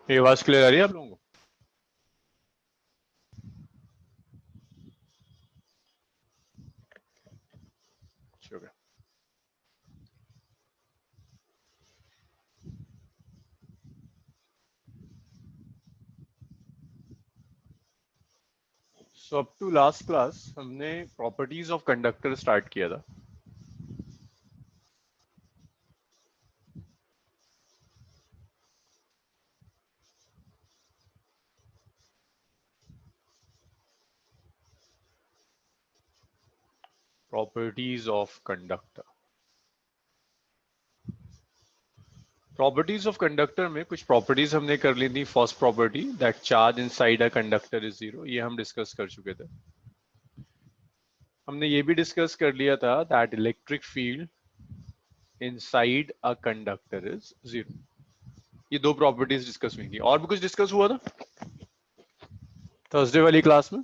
ये आवाज क्लियर आ रही है आप लोगों को? शुक्र। So up to last class हमने प्रॉपर्टीज ऑफ कंडक्टर स्टार्ट किया था। Properties of conductor. Properties of conductor में कुछ प्रॉपर्टीज हमने कर ली थी। First property that charge inside a conductor is zero, ये हम डिस्कस कर चुके थे। हमने ये भी डिस्कस कर लिया था that electric field inside a conductor is zero. ये दो प्रॉपर्टीज डिस्कस हुई थी। और भी कुछ डिस्कस हुआ था थर्सडे वाली क्लास में?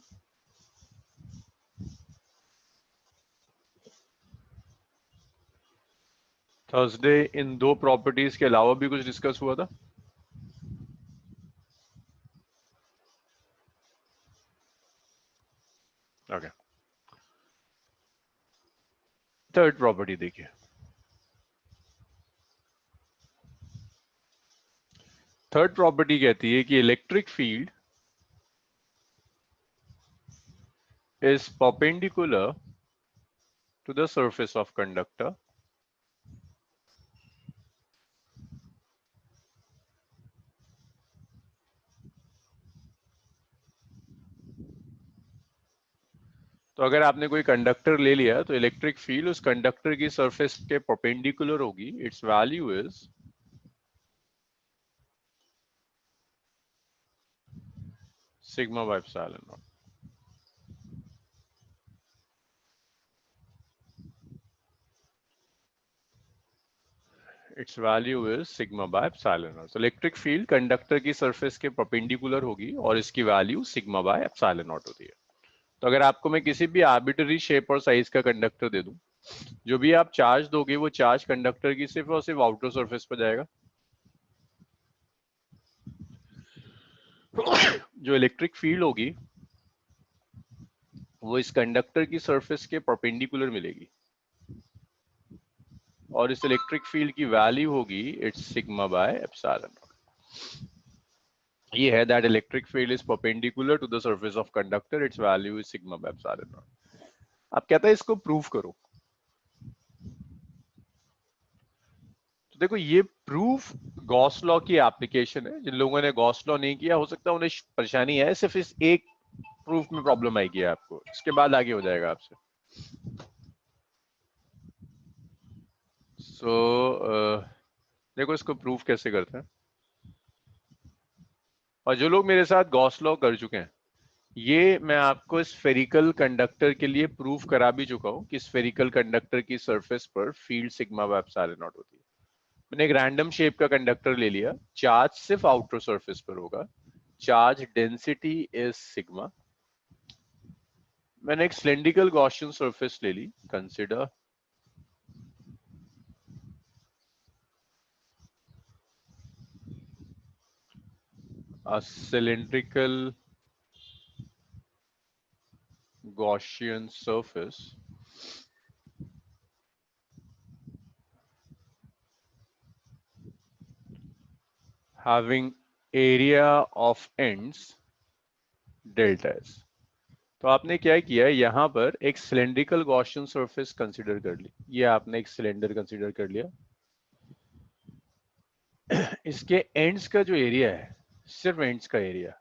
थर्सडे इन दो प्रॉपर्टीज के अलावा भी कुछ डिस्कस हुआ था? ओके। थर्ड प्रॉपर्टी देखिए। थर्ड प्रॉपर्टी कहती है कि electric field is perpendicular to the surface of conductor तो अगर आपने कोई कंडक्टर ले लिया तो इलेक्ट्रिक फील्ड उस कंडक्टर की सरफेस के परपेंडिकुलर होगी। Its value is sigma by epsilon naught. Its value is sigma by epsilon naught. तो इलेक्ट्रिक फील्ड कंडक्टर की सरफेस के परपेंडिकुलर होगी और इसकी value sigma by epsilon naught होती है। तो अगर आपको मैं किसी भी आर्बिट्ररी शेप और साइज का कंडक्टर दे दूं, जो भी आप चार्ज दोगे वो चार्ज कंडक्टर की सिर्फ और सिर्फ आउटर सरफेस पर जाएगा। जो इलेक्ट्रिक फील्ड होगी वो इस कंडक्टर की सरफेस के परपेंडिकुलर मिलेगी और इस इलेक्ट्रिक फील्ड की वैल्यू होगी इट्स सिग्मा बाय एप्सिलॉन। ये है that electric field is perpendicular to the surface of conductor, its value is sigma by epsilon. आप कहता है इसको प्रूव करो। तो देखो ये प्रूफ गॉस लॉ की एप्लीकेशन है। जिन लोगों ने गॉस लॉ नहीं किया हो सकता है उन्हें परेशानी है, सिर्फ इस एक प्रूफ में प्रॉब्लम आएगी आपको, इसके बाद आगे हो जाएगा आपसे। सो देखो इसको प्रूफ कैसे करते हैं। और जो लोग मेरे साथ गॉस लॉ कर चुके हैं, ये मैं आपको स्फेरिकल कंडक्टर के लिए प्रूफ करा भी चुका हूं कि स्फेरिकल कंडक्टर की सरफेस पर field sigma by epsilon naught होती है। मैंने एक रैंडम शेप का कंडक्टर ले लिया, चार्ज सिर्फ आउटर सरफेस पर होगा, चार्ज डेंसिटी इज सिग्मा। मैंने एक सिलिंड्रिकल गॉसियन सरफेस ले ली, consider a cylindrical Gaussian surface having area of ends delta s। तो आपने क्या किया, यहां पर एक सिलेंड्रिकल गॉसियन सरफेस कंसीडर कर ली। ये आपने एक सिलेंडर कंसीडर कर लिया। इसके एंड्स का जो एरिया है, सिर्फ एंड्स का एरिया,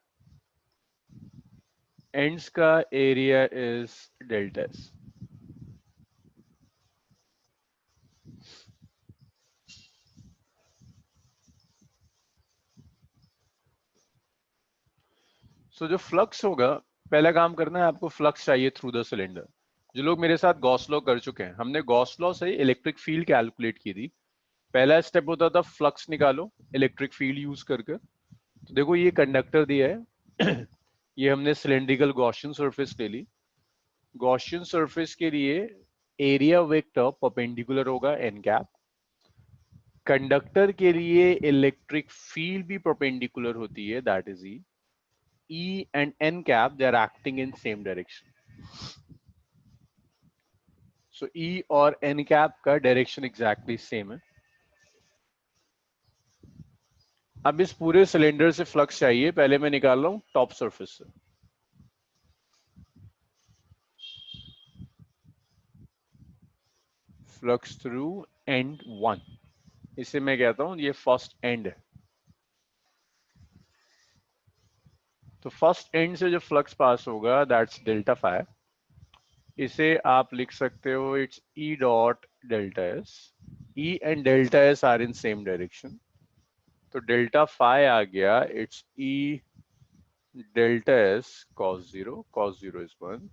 एंड्स का एरिया इज डेल्टा एस। सो जो फ्लक्स होगा, पहला काम करना है आपको, फ्लक्स चाहिए थ्रू द सिलेंडर। जो लोग मेरे साथ गॉस लॉ कर चुके हैं, हमने गॉस लॉ से इलेक्ट्रिक फील्ड कैलकुलेट की थी। पहला स्टेप होता था फ्लक्स निकालो इलेक्ट्रिक फील्ड यूज करके। तो देखो ये कंडक्टर दिया है ये हमने सिलेंड्रिकल गॉसियन सरफेस ले ली। गॉसियन सरफेस के लिए एरिया वेक्टर परपेंडिकुलर होगा एन कैप। कंडक्टर के लिए इलेक्ट्रिक फील्ड भी परपेंडिकुलर होती है, that is E. E and n cap, they are acting in same direction. So E और n cap का डायरेक्शन एग्जैक्टली सेम है. अब इस पूरे सिलेंडर से फ्लक्स चाहिए, पहले मैं निकाल रहा हूं टॉप सरफेस से. फ्लक्स थ्रू एंड 1, इसे मैं कहता हूं ये फर्स्ट एंड है. तो फर्स्ट एंड से जो फ्लक्स पास होगा दैट्स डेल्टा फाई. इसे आप लिख सकते हो its E dot delta S. E and delta S are in same direction, तो डेल्टा फाई आ गया its E delta s cos 0 is 1.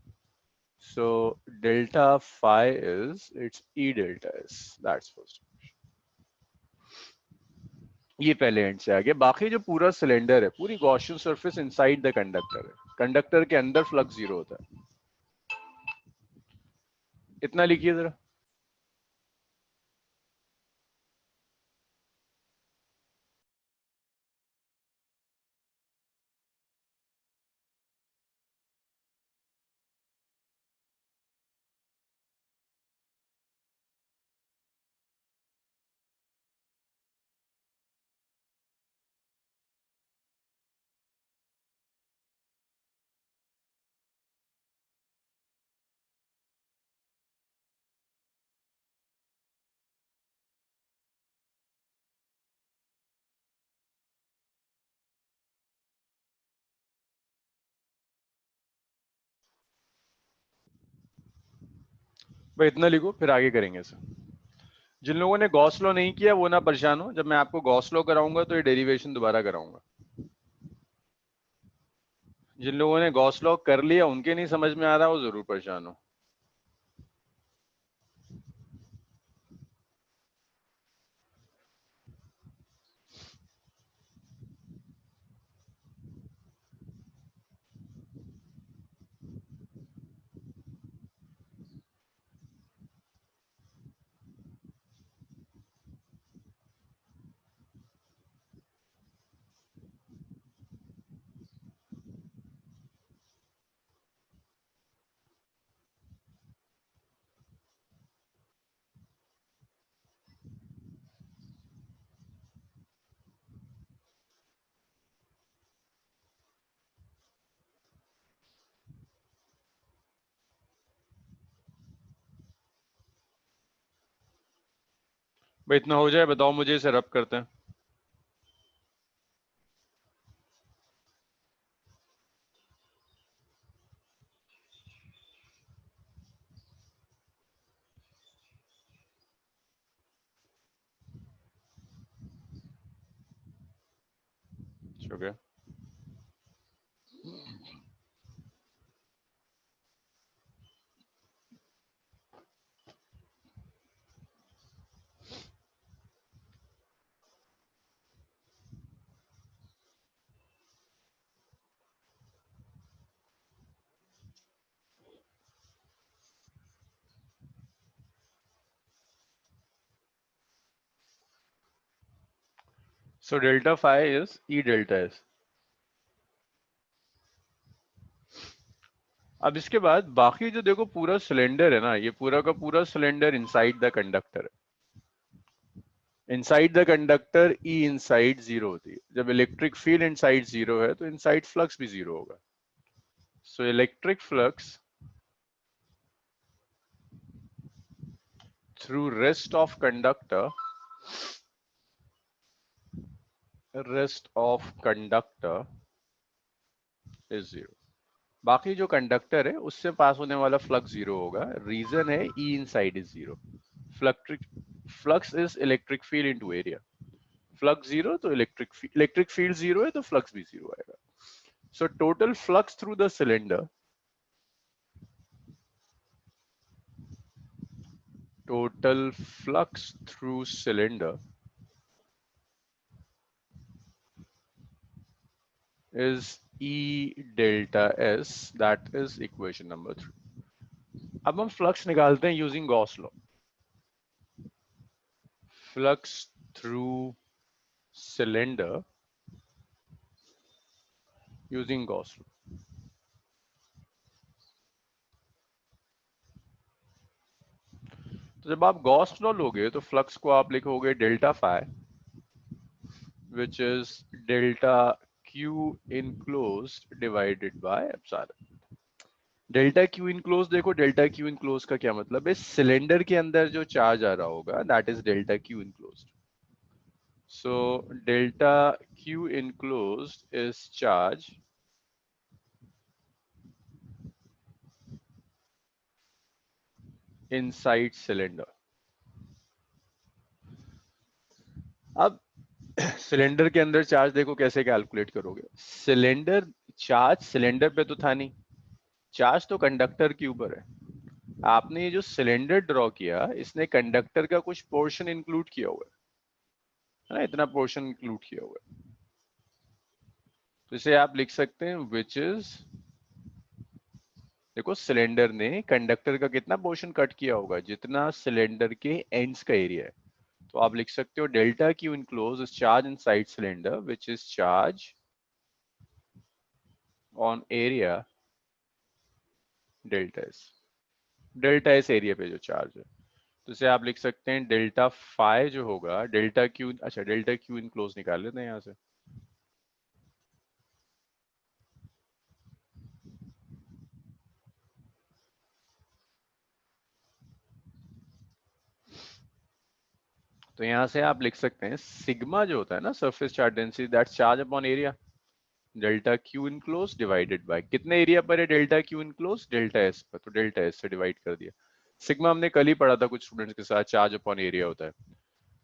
So delta phi is it's E delta s. That's first. ये पहले and से आ गया. बाकी जो पूरा सिलेंडर है, पूरी Gaussian surface inside the conductor है. कंडक्टर के अंदर फ्लक्स जीरो होता है. इतना लिखिए जरा. भाई इतना लिखो, फिर आगे करेंगे इसे. जिन लोगों ने गॉस लॉ नहीं किया वो ना परेशान हो. जब मैं आपको गॉस लॉ कराऊंगा तो ये डेरिवेशन दोबारा कराऊंगा. जिन लोगों ने गॉस लॉ कर लिया उनके नहीं समझ में आ रहा, वो जरूर परेशान हो. भाई इतना हो जाए, बताओ मुझे, इसे रब करते हैं. Okay. So delta phi is E delta S. अब इसके बाद बाकी जो देखो पूरा सिलेंडर है ना, ये पूरा का पूरा सिलेंडर इनसाइड द कंडक्टर है. Inside the conductor E inside zero होती है. जब इलेक्ट्रिक फील्ड इनसाइड जीरो है तो इनसाइड फ्लक्स भी जीरो होगा. So electric flux through rest of conductor is zero. बाकी जो कंडक्टर है उससे पास होने वाला फ्लक्स जीरो होगा. रीजन है E inside is zero. Flux is electric field into area. Flux zero तो इलेक्ट्रिक फील्ड जीरो है तो फ्लक्स भी जीरो आएगा. So total flux through the cylinder, total flux through cylinder is E delta S. That is equation number 3. अब हम flux निकालते हैं using Gauss law. Flux through cylinder using Gauss law. तो जब आप गॉस लॉ लोगे तो फ्लक्स को आप लिखोगे delta phi, which is delta q enclosed divided by epsilon. Delta Q enclose, देखो डेल्टा क्यू इनक्लोज का क्या मतलब है, सिलेंडर के अंदर जो चार्ज आ रहा होगा that is delta Q enclose. So delta Q enclose is charge inside cylinder. अब सिलेंडर के अंदर चार्ज देखो कैसे कैलकुलेट करोगे. सिलेंडर चार्ज सिलेंडर पे तो था नहीं, चार्ज तो कंडक्टर के ऊपर है. आपने ये जो सिलेंडर ड्रॉ किया इसने कंडक्टर का कुछ पोर्शन इंक्लूड किया हुआ है ना, इतना पोर्शन इंक्लूड किया हुआ है. तो इसे आप लिख सकते हैं विच इज, देखो सिलेंडर ने कंडक्टर का कितना पोर्शन कट किया होगा, जितना सिलेंडर के एंड्स का एरिया है. तो आप लिख सकते हो delta Q enclose is charge inside cylinder which is charge on area delta S. Delta S area पे जो चार्ज है, तो इसे आप लिख सकते हैं डेल्टा फाई जो होगा डेल्टा क्यू, अच्छा डेल्टा क्यू इनक्लोज निकाल लेते हैं यहाँ से. तो यहां से आप लिख सकते हैं सिग्मा जो होता है ना surface charge density that charge upon area, delta Q enclose divided by कितने एरिया पर है delta Q enclose, delta S पर, तो डेल्टा एस से डिवाइड कर दिया. सिग्मा हमने कल ही पढ़ा था कुछ स्टूडेंट्स के साथ, चार्ज अपॉन एरिया होता है.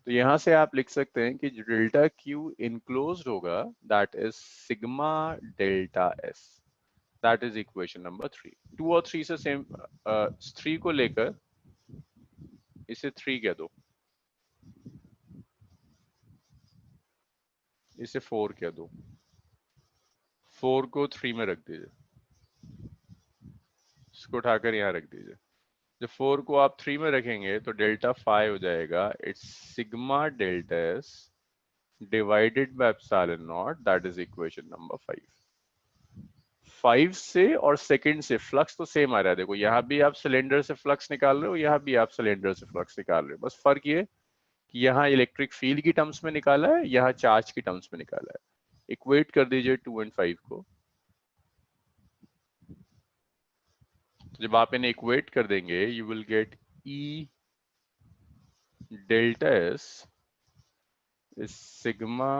तो यहां से आप लिख सकते हैं कि जो डेल्टा क्यू इनक्लोज होगा that is sigma delta S. That is equation number 3. 2 और 3 से सेम, 3 को लेकर इसे 3 कह दो, इसे 4 कह दो, 4 को 3 में रख दीजिए, इसको उठाकर यहाँ रख दीजिए. जब 4 को आप 3 में रखेंगे तो डेल्टा 5 हो जाएगा, it's sigma delta S divided by epsilon not, that is equation number 5. 5 से और सेकंड से फ्लक्स तो सेम आ रहा है, देखो यहाँ भी आप सिलेंडर से फ्लक्स निकाल रहे हो, यहाँ भी आप सिलेंडर से फ्लक्स निकाल रहे हो, बस फर्क ये कि यहाँ इलेक्ट्रिक फील्ड की टर्म्स में निकाला है, यहाँ चार्ज की टर्म्स में निकाला है. इक्वेट कर दीजिए 2 एंड 5 को. तो जब आप इन्हें इक्वेट कर देंगे you will get E delta S is sigma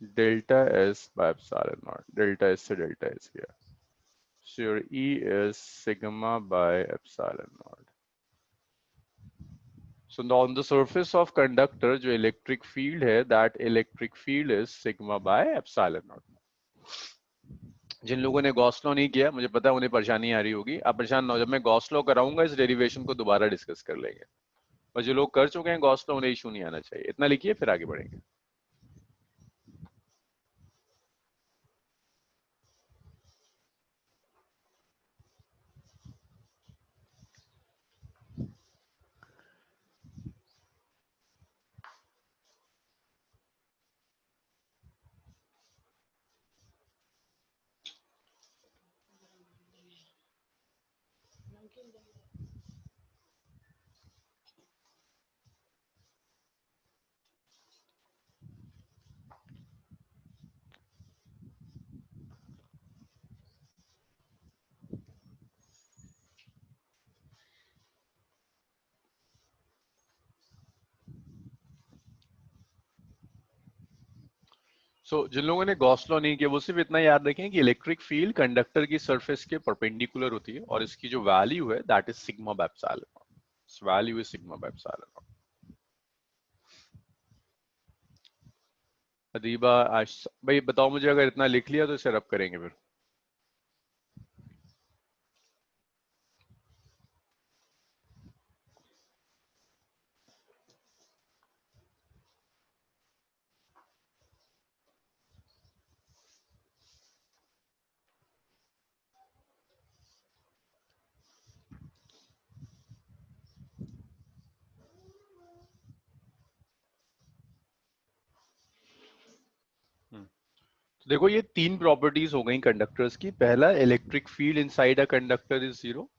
delta S by epsilon not, delta S से डेल्टा एस गया. So your E is sigma by epsilon naught. So now on the surface of conductor जो electric field है, that electric field is sigma by epsilon naught. जिन लोगों ने Gauss law नहीं किया मुझे पता है उन्हें परेशानी आ रही होगी, आप परेशान ना हो, जब मैं गॉस लॉ कराऊंगा इस डेरिवेशन को दोबारा डिस्कस कर लेंगे. और जो लोग कर चुके हैं गॉस लॉ उन्हें इशू नहीं आना चाहिए. इतना लिखिए फिर आगे बढ़ेंगे. जिन लोगों ने गॉस लॉ नहीं किया वो सिर्फ इतना याद रखें कि इलेक्ट्रिक फील्ड कंडक्टर की सरफेस के परपेंडिकुलर होती है और इसकी जो वैल्यू है that is sigma by epsilon. Value is sigma by epsilon. Adiba आज भाई बताओ मुझे, अगर इतना लिख लिया तो इसे रब करेंगे फिर. तो देखो ये तीन प्रॉपर्टीज हो गई कंडक्टर्स की। पहला, electric field inside a conductor is zero,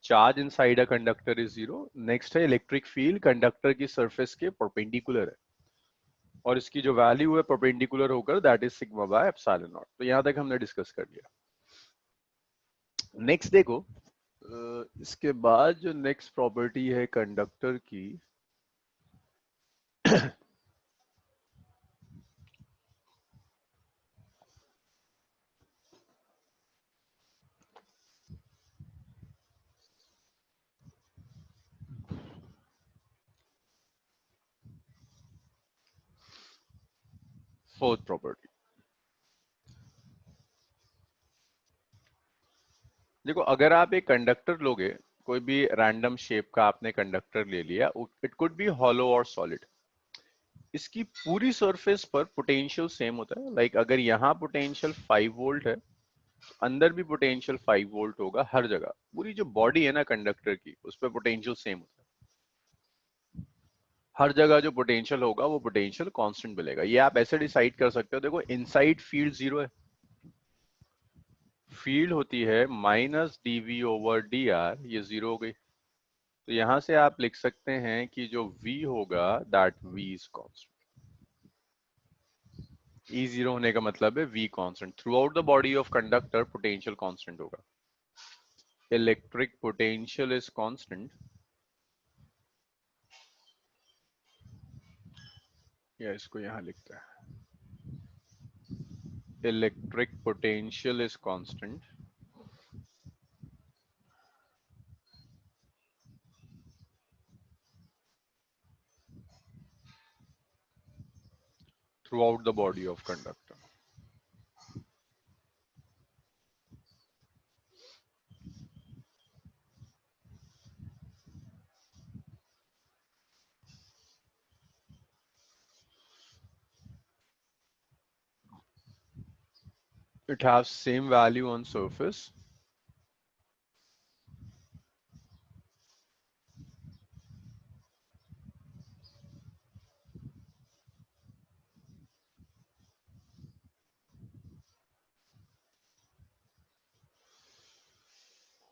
charge inside a conductor is zero. Next है इलेक्ट्रिक फील्ड कंडक्टर की सरफेस के परपेंडिकुलर है, और इसकी जो वैल्यू है परपेंडिकुलर होकर, that is sigma by epsilon naught. तो यहां तक हमने डिस्कस कर लिया। नेक्स्ट देखो, इसके बाद जो नेक्स्ट प्रॉपर्टी है कंडक्टर की, फोर्थ प्रॉपर्टी। देखो अगर आप एक कंडक्टर लोगे, कोई भी रैंडम शेप का आपने कंडक्टर ले लिया, इट कुड बी हॉलो और सॉलिड, इसकी पूरी सरफेस पर पोटेंशियल सेम होता है। लाइक अगर यहाँ पोटेंशियल 5 वोल्ट है, अंदर भी पोटेंशियल 5 वोल्ट होगा हर जगह। पूरी जो बॉडी है ना कंडक्टर की, उस पर पोटेंशियल सेम होता है। हर जगह जो पोटेंशियल होगा वो पोटेंशियल कांस्टेंट मिलेगा। ये आप ऐसे डिसाइड कर सकते हो। देखो इनसाइड फील्ड जीरो है, फील्ड होती है minus DV over D R, ये जीरो हो गई। तो यहां से आप लिख सकते हैं कि जो v होगा, that v is constant. E zero होने का मतलब है v constant. Through out the body of conductor potential constant होगा। इलेक्ट्रिक पोटेंशियल इज कांस्टेंट, या इसको यहां लिखते हैं, electric potential is constant through out the body of conductor. It has same value on surface.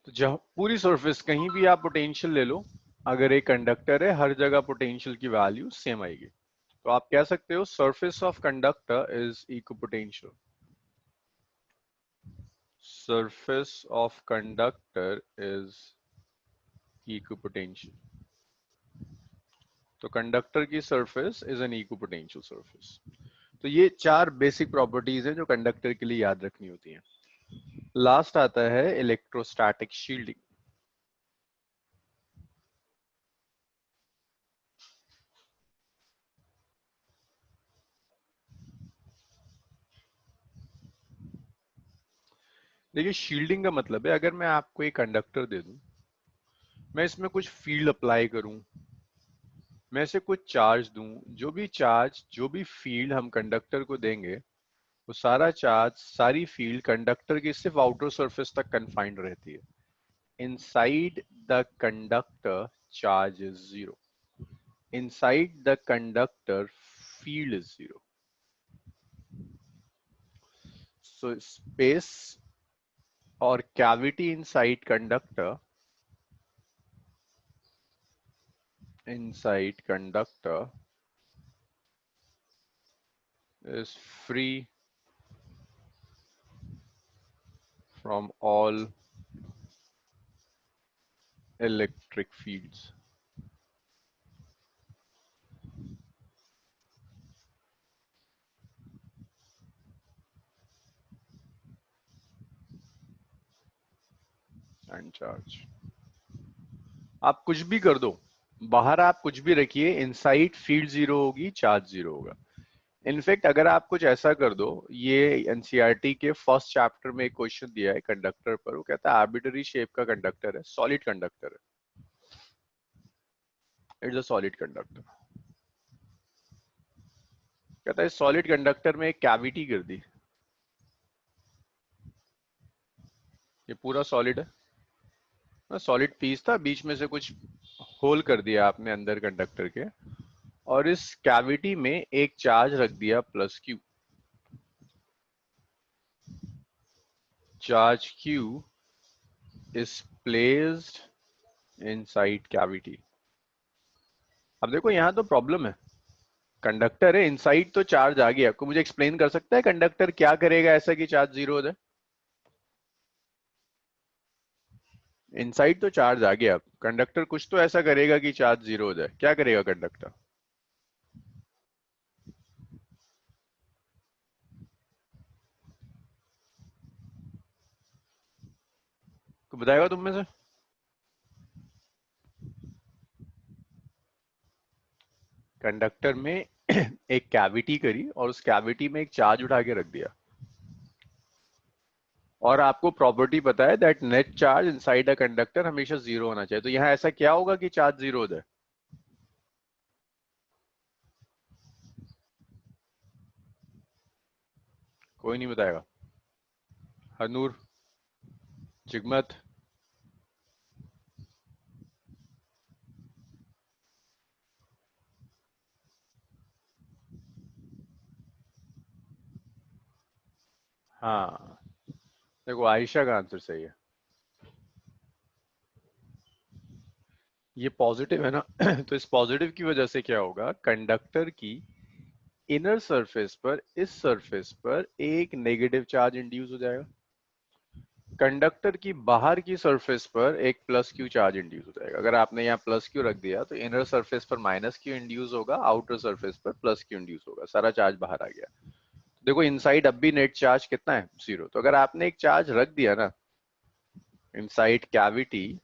तो जब पूरी सरफेस कहीं भी आप पोटेंशियल ले लो, अगर एक कंडक्टर है हर जगह पोटेंशियल की वैल्यू सेम आएगी। तो आप कह सकते हो surface of conductor is equipotential. Surface of conductor is equipotential. तो कंडक्टर की surface is an equipotential surface. तो ये चार बेसिक प्रॉपर्टीज हैं जो कंडक्टर के लिए याद रखनी होती हैं। लास्ट आता है इलेक्ट्रोस्टैटिक शील्डिंग। देखिए शील्डिंग का मतलब है, अगर मैं आपको एक कंडक्टर दे दूं, मैं इसमें कुछ फील्ड अप्लाई करूं, मैं इसे कुछ चार्ज दूं, जो भी चार्ज जो भी फील्ड हम कंडक्टर को देंगे, वो सारा चार्ज सारी फील्ड कंडक्टर की सिर्फ आउटर सरफेस तक कन्फाइंड रहती है। Inside the conductor charge is zero, inside the conductor field is zero. So space और cavity inside conductor, inside conductor is free from all electric fields. And charge, आप कुछ भी कर दो, बाहर आप कुछ भी रखिए, इनसाइड फील्ड जीरो होगी, चार्ज जीरो होगा। इनफैक्ट अगर आप कुछ ऐसा कर दो, ये एनसीईआरटी के फर्स्ट चैप्टर में एक क्वेश्चन दिया है कंडक्टर पर, वो कहता है आर्बिटरी शेप का कंडक्टर है, सॉलिड कंडक्टर है, इट्स अ सॉलिड कंडक्टर। कहता है सॉलिड कंडक्टर में एक कैविटी कर दी, ये पूरा सॉलिड है, सॉलिड पीस था, बीच में से कुछ होल कर दिया आपने अंदर कंडक्टर के, और इस कैविटी में एक चार्ज रख दिया plus Q. charge q is placed inside cavity. अब देखो यहाँ तो प्रॉब्लम है, कंडक्टर है, इनसाइड तो चार्ज आ गया। आपको मुझे एक्सप्लेन कर सकता है कंडक्टर क्या करेगा ऐसा कि चार्ज जीरो हो जाए? इनसाइड तो चार्ज आ गया, कंडक्टर कुछ तो ऐसा करेगा कि चार्ज जीरो हो जाए। क्या करेगा कंडक्टर? तो बताएगा तुम में से? कंडक्टर में एक कैविटी करी और उस कैविटी में एक चार्ज उठा के रख दिया, और आपको प्रॉपर्टी पता है that net charge inside a conductor हमेशा जीरो होना चाहिए। तो यहाँ ऐसा क्या होगा कि चार्ज जीरो हो जाए? कोई नहीं बताएगा। हनूर, जिगमत, हाँ देखो आयशा का आंसर सही है। ये पॉजिटिव है ना तो इस पॉजिटिव की वजह से क्या होगा, कंडक्टर की इनर सरफेस पर, इस सरफेस पर एक नेगेटिव चार्ज इंड्यूस हो जाएगा, कंडक्टर की बाहर की सरफेस पर एक प्लस क्यू चार्ज इंड्यूस हो जाएगा। अगर आपने यहाँ प्लस क्यू रख दिया तो इनर सरफेस पर माइनस क्यू इंड्यूस होगा, आउटर सरफेस पर प्लस क्यू इंड्यूस होगा, सारा चार्ज बाहर आ गया। देखो इनसाइड अब भी नेट चार्ज कितना है, जीरो। तो अगर आपने एक चार्ज रख दिया ना inside cavity,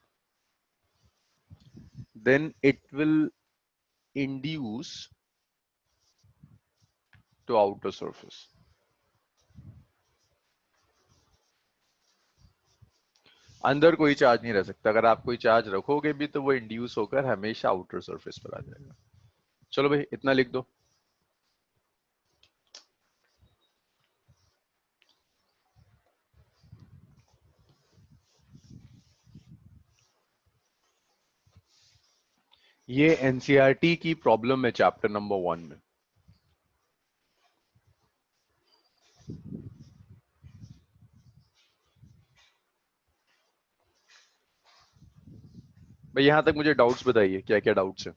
then it will induce to outer surface. अंदर कोई चार्ज नहीं रह सकता, अगर आप कोई चार्ज रखोगे भी तो वो इंड्यूस होकर हमेशा आउटर सरफेस पर आ जाएगा। चलो भाई इतना लिख दो। ये एनसीईआरटी की प्रॉब्लम है चैप्टर नंबर 1 में। भाई यहां तक मुझे डाउट्स बताइए, क्या क्या डाउट्स है?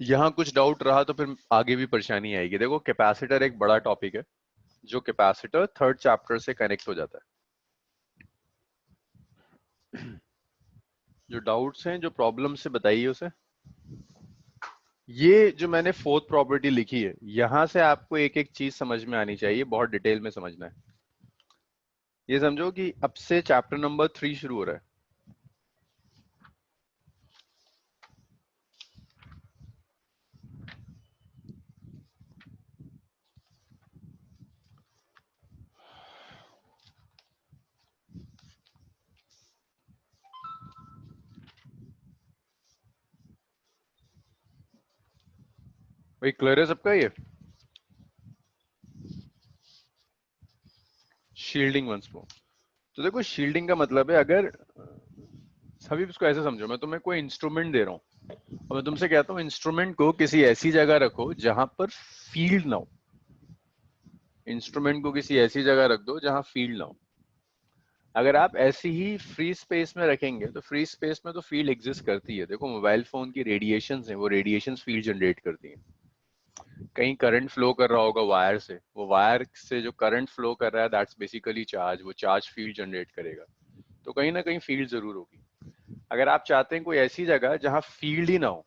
यहाँ कुछ डाउट रहा तो फिर आगे भी परेशानी आएगी। देखो कैपेसिटर एक बड़ा टॉपिक है, जो कैपेसिटर थर्ड चैप्टर से कनेक्ट हो जाता है। जो डाउट्स हैं, जो प्रॉब्लम से बताइए उसे। ये जो मैंने फोर्थ प्रॉपर्टी लिखी है, यहां से आपको एक एक चीज समझ में आनी चाहिए, बहुत डिटेल में समझना है। ये समझो कि अब से चैप्टर नंबर 3 शुरू हो रहा है। भाई क्लियर है सबका ये? Shielding once more. तो देखो शील्डिंग का मतलब है, अगर सभी इसको ऐसे समझो, मैं तुम्हें कोई इंस्ट्रूमेंट दे रहा हूँ और मैं तुमसे कहता हूँ इंस्ट्रूमेंट को किसी ऐसी जगह रखो जहां पर फील्ड ना हो। इंस्ट्रूमेंट को किसी ऐसी जगह रख दो जहां फील्ड ना हो। अगर आप ऐसी ही फ्री स्पेस में रखेंगे तो फ्री स्पेस में तो फील्ड एग्जिस्ट करती है। देखो मोबाइल फोन की रेडिएशंस हैं, वो रेडिएशंस फील्ड जनरेट करती हैं। कहीं करंट फ्लो कर रहा होगा वायर से, वो वायर से जो करंट फ्लो कर रहा है दैट्स बेसिकली चार्ज, वो चार्ज फील्ड जनरेट करेगा। तो कहीं ना कहीं फील्ड जरूर होगी। अगर आप चाहते हैं कोई ऐसी जगह जहां फील्ड ही ना हो,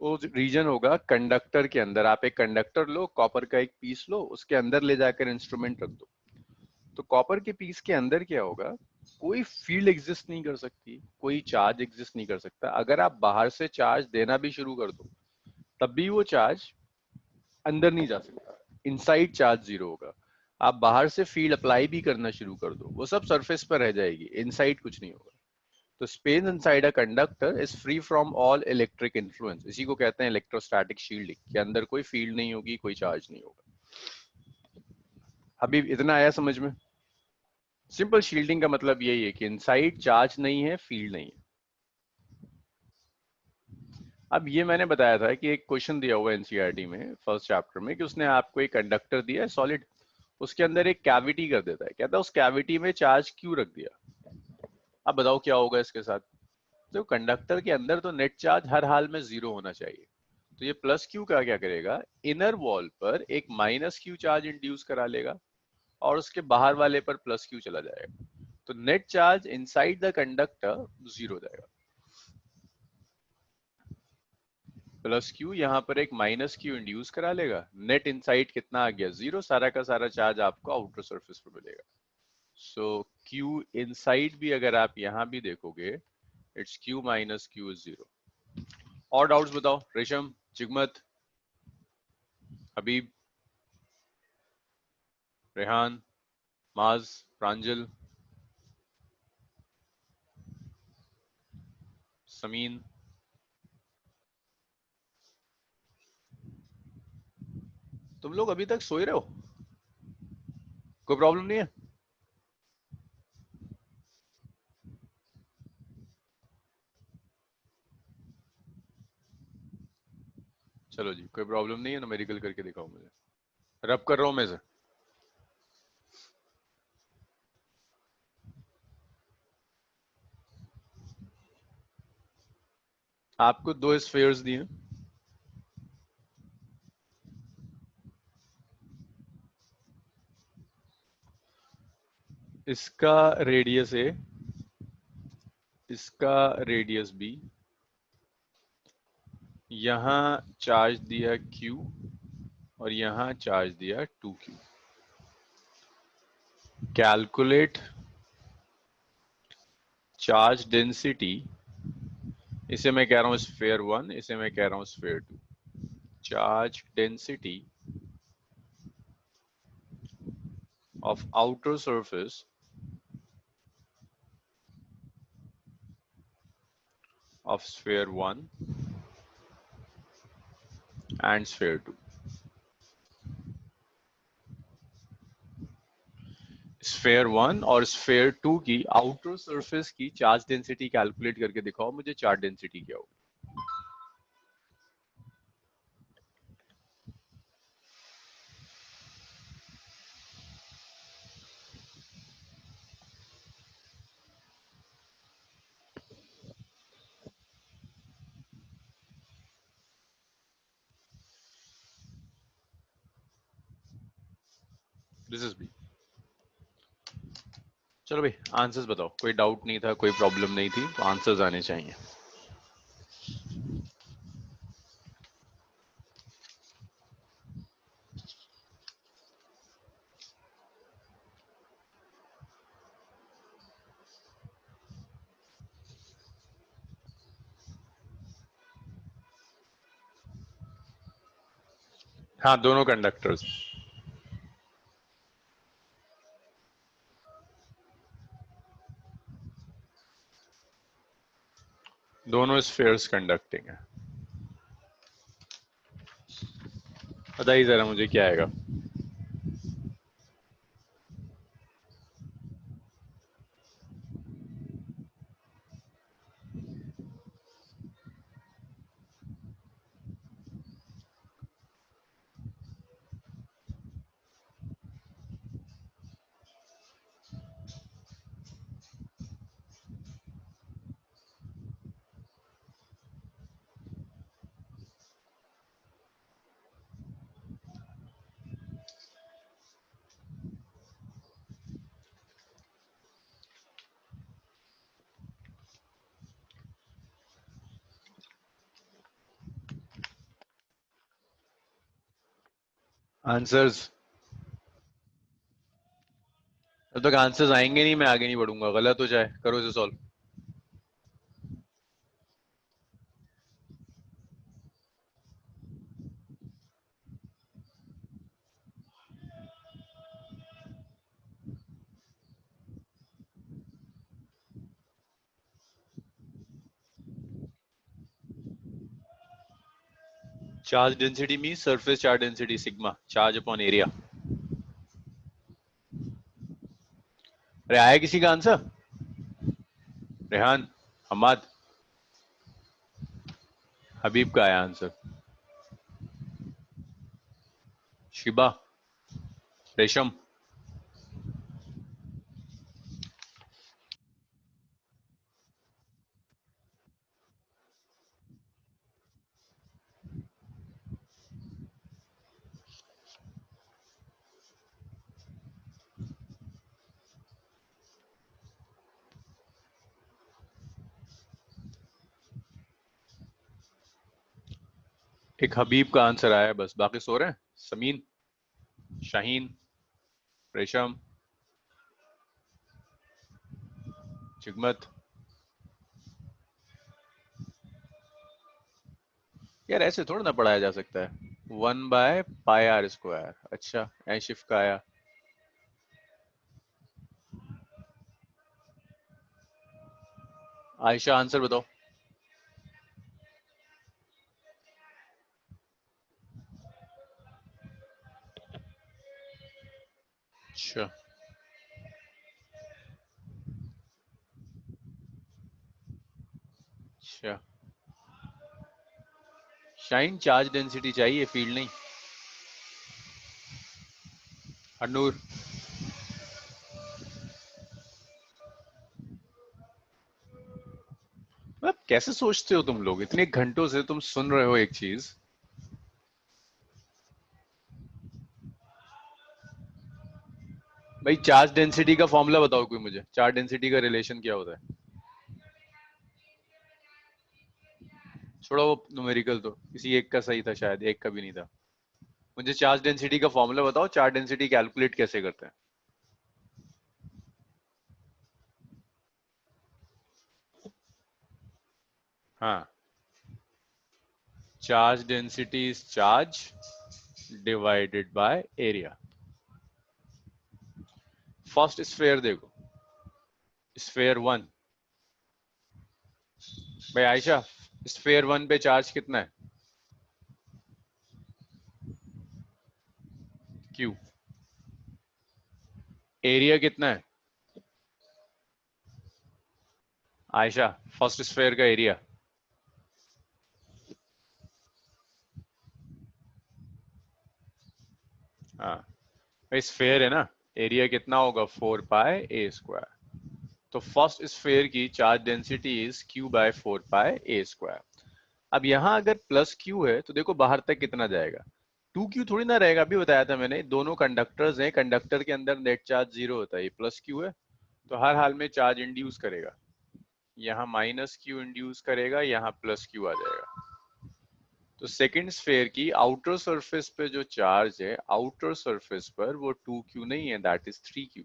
वो रीजन होगा कंडक्टर के अंदर। आप एक कंडक्टर लो, कॉपर का एक पीस लो, उसके अंदर ले जाकर इंस्ट्रूमेंट रख दो। तो कॉपर के पीस के अंदर क्या होगा, कोई फील्ड एग्जिस्ट नहीं कर सकती, कोई चार्ज एग्जिस्ट नहीं कर सकता। अगर आप बाहर से चार्ज देना भी शुरू कर दो तब भी वो चार्ज अंदर नहीं जा सकता, इनसाइड चार्ज जीरो होगा। आप बाहर से फील्ड अप्लाई भी करना शुरू कर दो, वो सब सरफेस पर रह जाएगी, इनसाइड कुछ नहीं होगा। तो space inside a conductor is free from all electric influence. इसी को कहते हैं इलेक्ट्रोस्टैटिक शील्डिंग, के अंदर कोई फील्ड नहीं होगी, कोई चार्ज नहीं होगा। अभी इतना आया समझ में? सिंपल शील्डिंग का मतलब यही है कि इनसाइड चार्ज नहीं है, फील्ड नहीं है। अब ये मैंने बताया था कि एक क्वेश्चन दिया हुआ है एनसीईआरटी में फर्स्ट चैप्टर में, कि उसने आपको एक कंडक्टर दिया है सॉलिड, उसके अंदर एक कैविटी कर देता है, कहता है उस कैविटी में चार्ज क्यों रख दिया। अब बताओ क्या होगा इसके साथ। तो कंडक्टर के अंदर तो नेट चार्ज हर हाल में जीरो होना चाहिए, तो ये प्लस क्यू का क्या करेगा, इनर वॉल पर एक माइनस क्यू चार्ज इंड्यूस करा लेगा और उसके बाहर वाले पर प्लस क्यू चला जाएगा, तो net charge inside the conductor zero जाएगा। प्लस क्यू यहाँ पर एक माइनस क्यू इंड्यूस करा लेगा, नेट इनसाइड कितना आ गया, जीरो, सारा का सारा चार्ज आपको आउटर सरफेस पर मिलेगा। सो क्यू इनसाइड भी अगर आप यहाँ भी देखोगे, it's Q minus Q is zero. और डाउट्स बताओ, रेशम, जिगमत, हबीब, रेहान, माज, प्रांजल, समीन। तुम लोग अभी तक सोए रहे हो, कोई प्रॉब्लम नहीं है? चलो जी, कोई प्रॉब्लम नहीं है, न्यूमेरिकल करके दिखाओ मुझे। रब कर रहा हूं मैं से। आपको दो स्फीयर्स दिए, इसका रेडियस ए, इसका रेडियस बी, यहां चार्ज दिया Q और यहां चार्ज दिया 2Q। कैलकुलेट चार्ज डेंसिटी, इसे मैं कह रहा हूं स्फीयर 1, इसे मैं कह रहा हूं sphere 2। Charge density of outer surface of sphere 1 and sphere 2। Sphere 1 और स्फीयर 2 की आउटर सरफेस की चार्ज डेंसिटी कैलकुलेट करके दिखाओ मुझे, चार्ज डेंसिटी क्या होगी। This is B. चलो भाई आंसर्स बताओ, कोई डाउट नहीं था, कोई प्रॉब्लम नहीं थी, तो आंसर्स आने चाहिए। हाँ, दोनों कंडक्टर्स, दोनों स्फीयर्स कंडक्टिंग है। बताइए जरा मुझे क्या आएगा। आंसर्स, जब तक आंसर्स आएंगे नहीं मैं आगे नहीं बढ़ूंगा, गलत हो जाए करो इसे solve. Charge density mean surface charge density sigma, charge upon area. अरे आया किसी का आंसर? रेहान, हमाद, हबीब का आया आंसर, शिबा, रेशम, एक हबीब का आंसर आया है बस, बाकी सो रहे हैं। समीन, शाहीन, रेशम, चिगमत। यार ऐसे थोड़ा ना पढ़ाया जा सकता है। 1/πr²। अच्छा, ऐशिफ का आया। आयशा आंसर बताओ। अच्छा, अच्छा। शाइन, चार्ज डेंसिटी चाहिए, फील्ड नहीं। अनूर, मतलब कैसे सोचते हो तुम लोग, इतने घंटों से तुम सुन रहे हो एक चीज। भाई चार्ज डेंसिटी का फॉर्मूला बताओ कोई मुझे, चार्ज डेंसिटी का रिलेशन क्या होता है। छोड़ो वो न्यूमेरिकल, तो किसी एक का सही था शायद, एक का भी नहीं था। मुझे चार्ज डेंसिटी का फॉर्मूला बताओ, चार्ज डेंसिटी कैलकुलेट कैसे करते हैं। हाँ, charge density is charge divided by area. First sphere देखो, स्फेयर वन। भाई आयशा, स्फेयर वन पे चार्ज कितना है? क्यू। एरिया कितना है? आयशा, फर्स्ट स्फेयर का एरिया। हाँ, भाई स्फेयर है ना, एरिया कितना होगा? 4πa²। तो फर्स्ट स्फेयर की चार्ज डेंसिटी इज Q/4πa²। अब यहां अगर प्लस क्यू है तो देखो बाहर तक कितना जाएगा। 2Q थोड़ी ना रहेगा, अभी बताया था मैंने, दोनों कंडक्टर्स हैं, कंडक्टर के अंदर नेट चार्ज जीरो होता है, ये प्लस क्यू है, तो हर हाल में चार्ज इंड्यूस करेगा। यहाँ माइनस क्यू इंड्यूस करेगा, यहाँ प्लस क्यू आ जाएगा। तो सेकंड स्फेयर की आउटर सरफेस पे जो चार्ज है, आउटर सरफेस पर, वो 2Q नहीं है, दैट इज 3Q।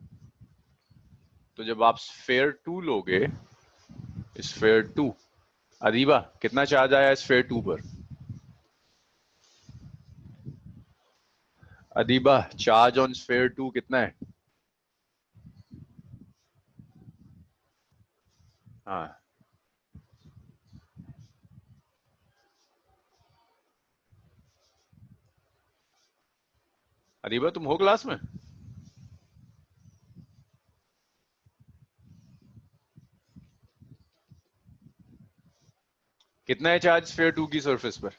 तो जब आप स्फेयर टू लोगे, स्फेयर टू, अदीबा कितना चार्ज आया स्फेयर टू पर? Adiba, charge on sphere two कितना है? हाँ, अदीबा तुम हो क्लास में? कितना है चार्ज स्फेयर टू की सरफेस पर?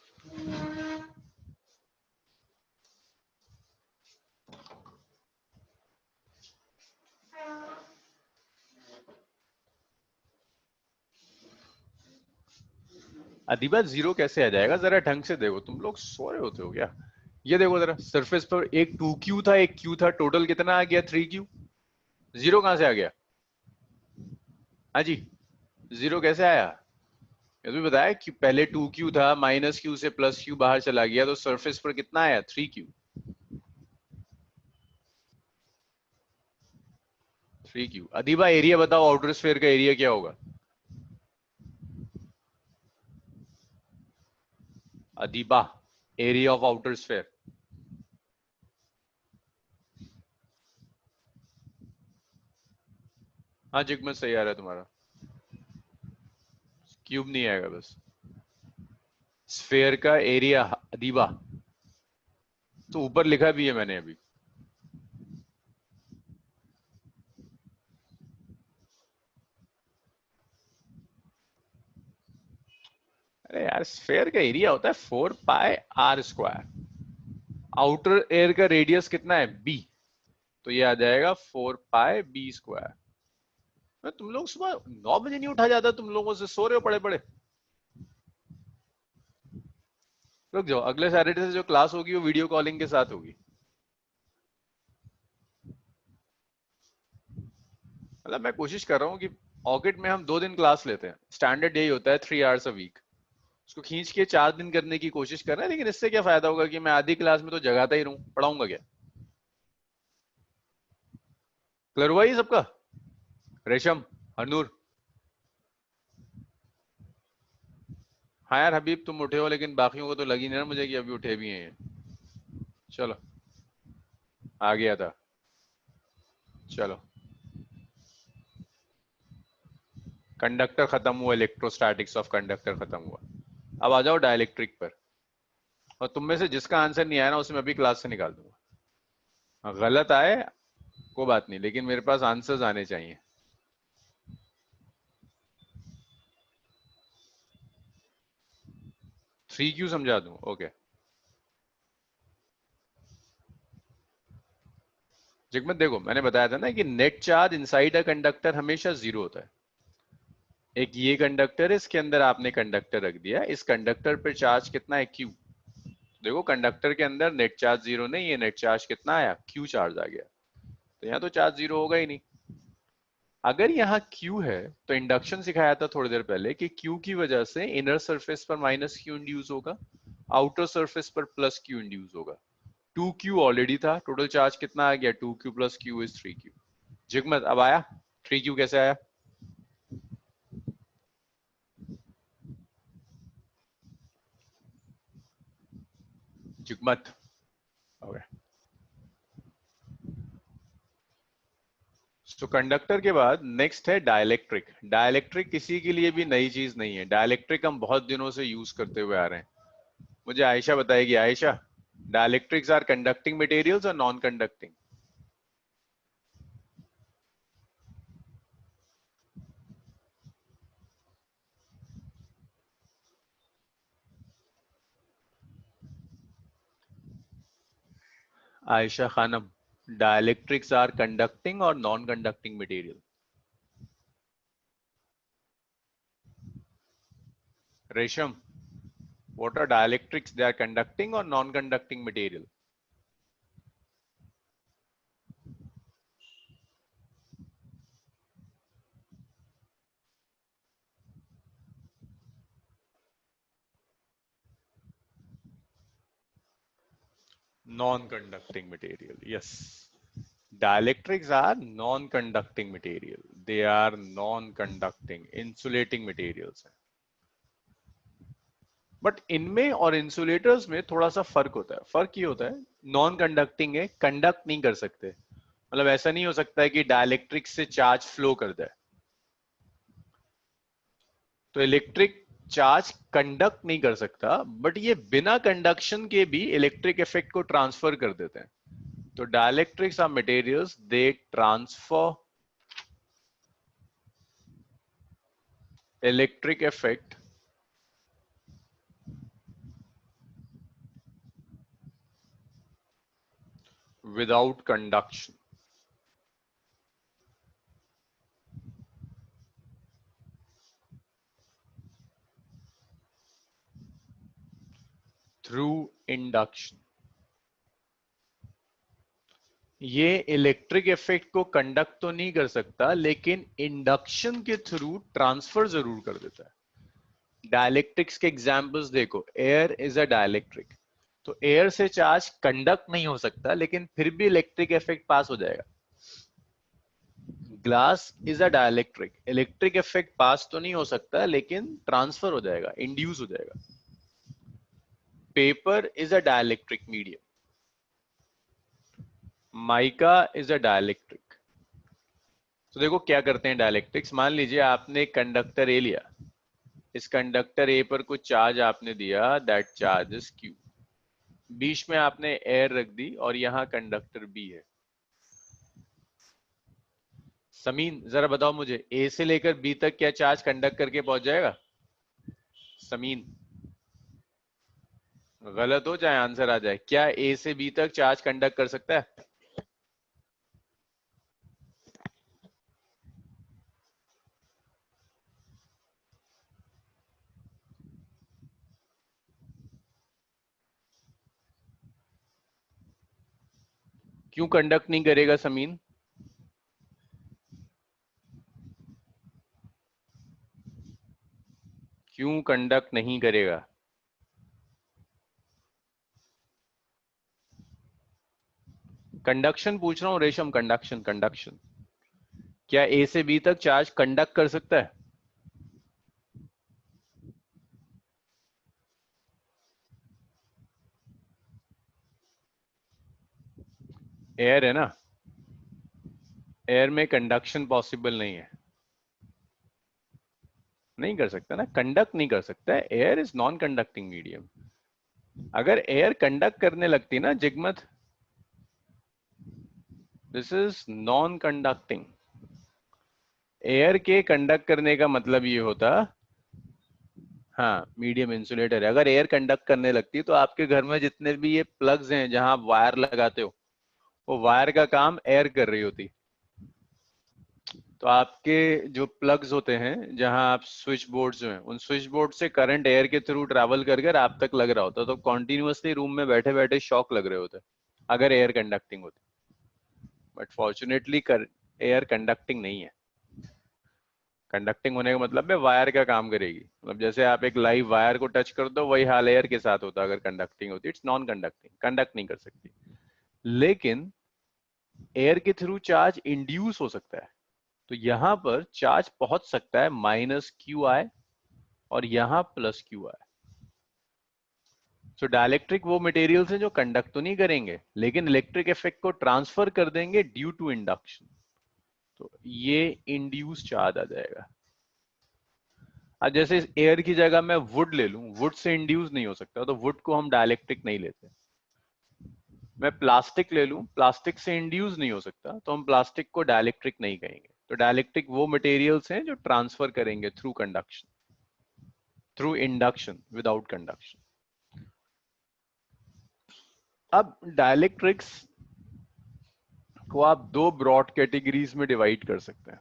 अदीबा जीरो कैसे आ जाएगा, जरा ढंग से देखो, तुम लोग सो रहे होते हो क्या? ये देखो जरा, सरफेस पर एक 2Q था, एक Q था, टोटल कितना आ गया? 3Q। जीरो कहां से आ गया? हाँ जी, जीरो कैसे आया? ये तो बताया कि पहले 2Q था, माइनस क्यू से प्लस क्यू बाहर चला गया, तो सरफेस पर कितना आया? 3Q। 3Q। अदीबा एरिया बताओ, आउटर स्फीयर का एरिया क्या होगा? Adiba, area of outer sphere. हाँ जिगमत सही आ रहा है तुम्हारा। क्यूब नहीं आएगा बस। स्फेयर का एरिया अदीबा, तो ऊपर लिखा भी है मैंने अभी। अरे यार, स्फेयर का एरिया होता है 4πr²। आउटर एयर का रेडियस कितना है? बी, तो ये आ जाएगा 4πb²। मैं तुम लोग सुबह 9 बजे नहीं उठा जाता तुम लोगों से, सो रहे हो पड़े पड़े। रुक जाओ, अगले सैटरडे से जो क्लास होगी वो वीडियो कॉलिंग के साथ होगी। मतलब मैं कोशिश कर रहा हूँ कि ऑर्किड में हम 2 दिन क्लास लेते हैं, स्टैंडर्ड यही होता है, 3 आवर्स अ वीक। उसको खींच के 4 दिन करने की कोशिश कर रहे हैं, लेकिन इससे क्या फायदा होगा कि मैं आधी क्लास में तो जगाता ही रहूं, पढ़ाऊंगा क्या? क्लियर हुआ ये सबका? रेशम, हनूर। हाँ यार हबीब तुम उठे हो, लेकिन बाकियों को तो लगी नहीं ना मुझे कि अभी उठे भी हैं ये। चलो, आ गया था। चलो, कंडक्टर खत्म हुआ, इलेक्ट्रोस्टैटिक्स ऑफ कंडक्टर खत्म हुआ। अब आ जाओ डाइलेक्ट्रिक पर। और तुम में से जिसका आंसर नहीं आया ना उसे मैं अभी क्लास से निकाल दूंगा। हाँ, गलत आए कोई बात नहीं, लेकिन मेरे पास आंसर्स आने चाहिए। 3Q समझा दूं? ओके। जिगमत देखो, मैंने बताया था ना कि net charge inside a conductor हमेशा जीरो होता है। एक ये कंडक्टर है, इसके अंदर आपने कंडक्टर रख दिया, इस कंडक्टर पर चार्ज कितना है? Q। देखो कंडक्टर के अंदर नेट चार्ज जीरो नहीं है, नेट चार्ज कितना आया? Q चार्ज आ गया। तो यहाँ तो चार्ज जीरो होगा ही नहीं। अगर यहाँ Q है तो इंडक्शन सिखाया था थोड़ी देर पहले कि Q की वजह से इनर सरफेस पर माइनस Q इंड्यूस होगा, आउटर सरफेस पर प्लस Q इंड्यूस होगा। 2Q ऑलरेडी था, टोटल चार्ज कितना आ गया? 2Q plus Q is 3Q। Jigmat अब आया? 3Q कैसे आया? जिगमत। ओके। तो कंडक्टर के बाद नेक्स्ट है डाइलेक्ट्रिक। डाइलेक्ट्रिक किसी के लिए भी नई चीज नहीं है, डाइलेक्ट्रिक हम बहुत दिनों से यूज करते हुए आ रहे हैं। मुझे आयशा बताएगी। Ayesha, dielectrics are conducting materials और non conducting? Ayesha Khanam, dielectrics are conducting और non conducting material? Resham, what are dielectrics? They are conducting or non conducting material? Non conducting material, yes. Dielectrics are non conducting material, they are non conducting insulating materials हैं। But इनमें और insulators में थोड़ा सा फर्क होता है। फर्क ये होता है, नॉन कंडक्टिंग है, कंडक्ट नहीं कर सकते। मतलब ऐसा नहीं हो सकता है कि डाइलेक्ट्रिक से चार्ज फ्लो कर दे। तो इलेक्ट्रिक चार्ज कंडक्ट नहीं कर सकता, बट ये बिना कंडक्शन के भी इलेक्ट्रिक इफेक्ट को ट्रांसफर कर देते हैं। तो dielectrics are materials they transfer electric effect without conduction. Through induction. ये इलेक्ट्रिक इफेक्ट को कंडक्ट तो नहीं कर सकता, लेकिन इंडक्शन के थ्रू ट्रांसफर जरूर कर देता है। डाइलेक्ट्रिक्स के एग्जांपल्स देखो, एयर इज अ डाइलेक्ट्रिक। तो एयर से चार्ज कंडक्ट नहीं हो सकता, लेकिन फिर भी इलेक्ट्रिक इफेक्ट पास हो जाएगा। Glass is a dielectric, electric effect pass तो नहीं हो सकता, लेकिन ट्रांसफर हो जाएगा, इंड्यूस हो जाएगा। Paper is a dielectric medium, mica is a dielectric. तो देखो क्या करते हैं डाइलेक्ट्रिक्स। मान लीजिए आपने कंडक्टर ए लिया, इस कंडक्टर ए पर कुछ चार्ज आपने दिया, दैट चार्ज इज क्यू। बीच में आपने एयर रख दी और यहाँ कंडक्टर बी है। समीन जरा बताओ मुझे, ए से लेकर बी तक क्या चार्ज कंडक्ट करके पहुंच जाएगा? समीन, गलत हो चाहे आंसर आ जाए, क्या ए से बी तक चार्ज कंडक्ट कर सकता है? क्यों कंडक्ट नहीं करेगा समीन? क्यों? क्यों कंडक्ट नहीं करेगा? कंडक्शन पूछ रहा हूँ रेशम, कंडक्शन कंडक्शन। क्या ए से बी तक चार्ज कंडक्ट कर सकता है? एयर है ना, एयर में कंडक्शन पॉसिबल नहीं है, नहीं कर सकता ना, कंडक्ट नहीं कर सकता है। Air is non conducting medium. अगर एयर कंडक्ट करने लगती ना Jigmat, this is non conducting. Air के कंडक्ट करने का मतलब ये होता, हाँ मीडियम इंसुलेटर है। अगर एयर कंडक्ट करने लगती तो आपके घर में जितने भी ये प्लग्स हैं जहां आप वायर लगाते हो, वो वायर का काम एयर कर रही होती। तो आपके जो प्लग्स होते हैं जहां आप स्विच बोर्ड जो हैं, उन स्विच बोर्ड से करंट एयर के थ्रू ट्रैवल कर कर आप तक लग रहा होता, तो कॉन्टिन्यूसली रूम में बैठे बैठे शॉक लग रहे होते अगर एयर कंडक्टिंग होती। बट फॉर्चुनेटली एयर कंडक्टिंग नहीं है। कंडक्टिंग होने का मतलब है वायर का काम करेगी, मतलब जैसे आप एक लाइव वायर को टच कर दो, वही हाल एयर के साथ होता अगर कंडक्टिंग होती। इट्स नॉन कंडक्टिंग, कंडक्ट नहीं कर सकती। लेकिन एयर के थ्रू चार्ज इंड्यूस हो सकता है। तो यहां पर चार्ज पहुंच सकता है माइनस क्यू आई और यहां plus Q I. So dielectric वो मटेरियल्स हैं जो कंडक्ट तो नहीं करेंगे लेकिन इलेक्ट्रिक इफेक्ट को ट्रांसफर कर देंगे ड्यू टू इंडक्शन। तो ये इंड्यूस चार्ज आ जाएगा। अब जैसे एयर की जगह मैं वुड ले लूं, वुड से इंड्यूस नहीं हो सकता, तो वुड को हम डाइलेक्ट्रिक नहीं लेते। मैं प्लास्टिक ले लूं, प्लास्टिक से इंड्यूस नहीं हो सकता, तो हम प्लास्टिक को डाइलेक्ट्रिक नहीं कहेंगे। तो डाइलेक्ट्रिक वो मटेरियल्स हैं जो ट्रांसफर करेंगे through conduction, through induction without conduction. अब डाइलेक्ट्रिक्स को आप दो ब्रॉड कैटेगरीज में डिवाइड कर सकते हैं।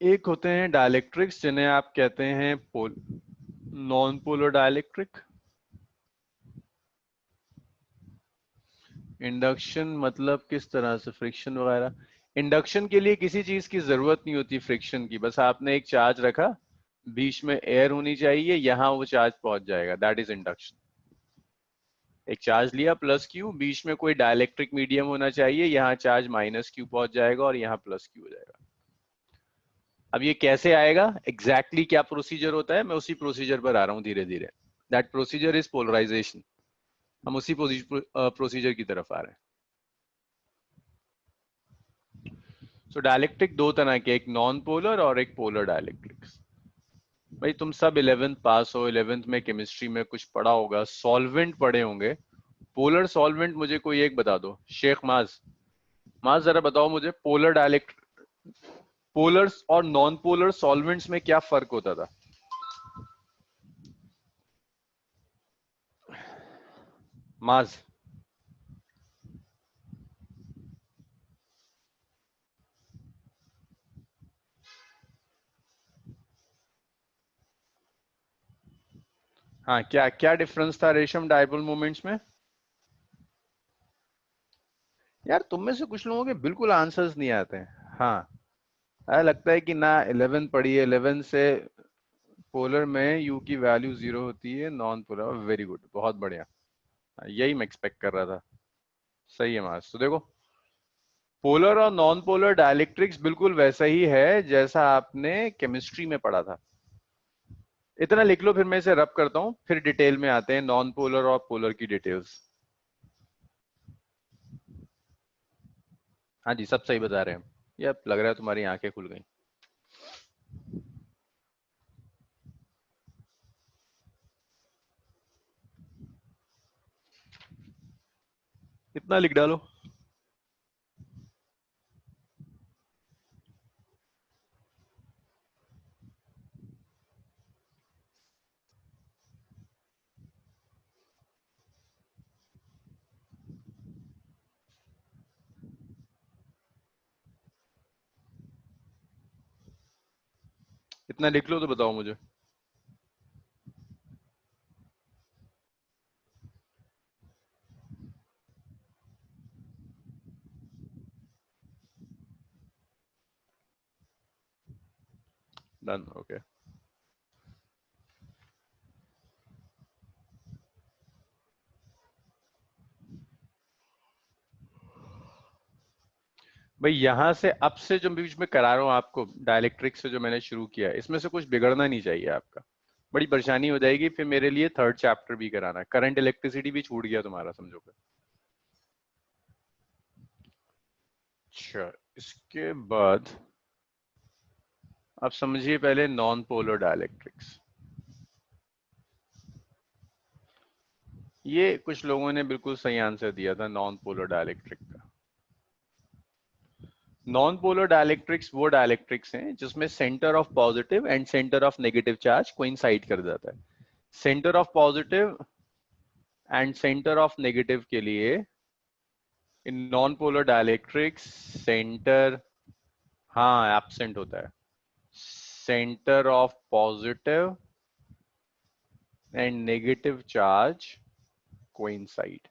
एक होते हैं डाइलेक्ट्रिक्स जिन्हें आप कहते हैं नॉन पोलर डाइलेक्ट्रिक। इंडक्शन मतलब किस तरह से, फ्रिक्शन वगैरह? इंडक्शन के लिए किसी चीज की जरूरत नहीं होती फ्रिक्शन की, बस आपने एक चार्ज रखा, बीच में एयर होनी चाहिए, यहां वो चार्ज पहुंच जाएगा, दैट इज इंडक्शन। एक चार्ज लिया प्लस क्यू, बीच में कोई डाइलेक्ट्रिक मीडियम होना चाहिए, यहाँ चार्ज माइनस क्यू पहुंच जाएगा और यहाँ प्लस क्यू हो जाएगा। अब ये कैसे आएगा, एग्जैक्टली क्या प्रोसीजर होता है, मैं उसी प्रोसीजर पर आ रहा हूँ धीरे धीरे। That procedure is polarisation. हम उसी प्रोसीजर की तरफ आ रहे हैं। सो डाइलेक्ट्रिक दो तरह के, एक नॉन पोलर और एक पोलर डाइलेक्ट्रिक। भाई तुम सब 11th पास हो, 11th में केमिस्ट्री में कुछ पढ़ा होगा, सॉल्वेंट पढ़े होंगे। पोलर सॉल्वेंट मुझे कोई एक बता दो, शेख माज। माज जरा बताओ मुझे, पोलर डायलेक्ट, पोलर और नॉन पोलर सॉल्वेंट्स में क्या फर्क होता था? माज। हाँ, क्या क्या डिफरेंस था रेशम डायपोल मोमेंट्स में? यार तुम में से कुछ लोगों के बिल्कुल आंसर्स नहीं आते हैं। हाँ, ऐसा लगता है कि ना 11 पढ़ी है, 11 से पोलर में यू की वैल्यू जीरो होती है, नॉन पोलर। वेरी गुड, बहुत बढ़िया। यही मैं एक्सपेक्ट कर रहा था। सही है मार्क्स। तो देखो, पोलर और नॉन पोलर डाइलेक्ट्रिक्स बिल्कुल वैसा ही है जैसा आपने केमिस्ट्री में पढ़ा था। इतना लिख लो, फिर मैं इसे रब करता हूँ, फिर डिटेल में आते हैं नॉन पोलर और पोलर की डिटेल्स। हाँ जी, सब सही बता रहे हैं। ये अब लग रहा है तुम्हारी आंखें खुल गई। इतना लिख डालो। इतना लिख लो तो बताओ मुझे। Done, okay. भाई यहाँ से अब से जो बीच में करा रहा हूँ आपको डायलेक्ट्रिक से जो मैंने शुरू किया है, इसमें से कुछ बिगड़ना नहीं चाहिए आपका। बड़ी परेशानी हो जाएगी फिर मेरे लिए थर्ड चैप्टर भी कराना है, करंट इलेक्ट्रिसिटी भी छूट गया तुम्हारा, समझोगे। अच्छा, इसके बाद आप समझिए पहले नॉन पोलर डायलेक्ट्रिक्स। ये कुछ लोगों ने बिल्कुल सही आंसर दिया था नॉन पोलर डायलेक्ट्रिक का। नॉन पोलर डायलेक्ट्रिक्स वो डायलेक्ट्रिक्स हैं जिसमें centre of positive and centre of negative charge coincide कर जाता है। Centre of positive and centre of negative के लिए in non polar dielectrics centre, हाँ, एब्सेंट होता है। Centre of positive and negative charge coincide.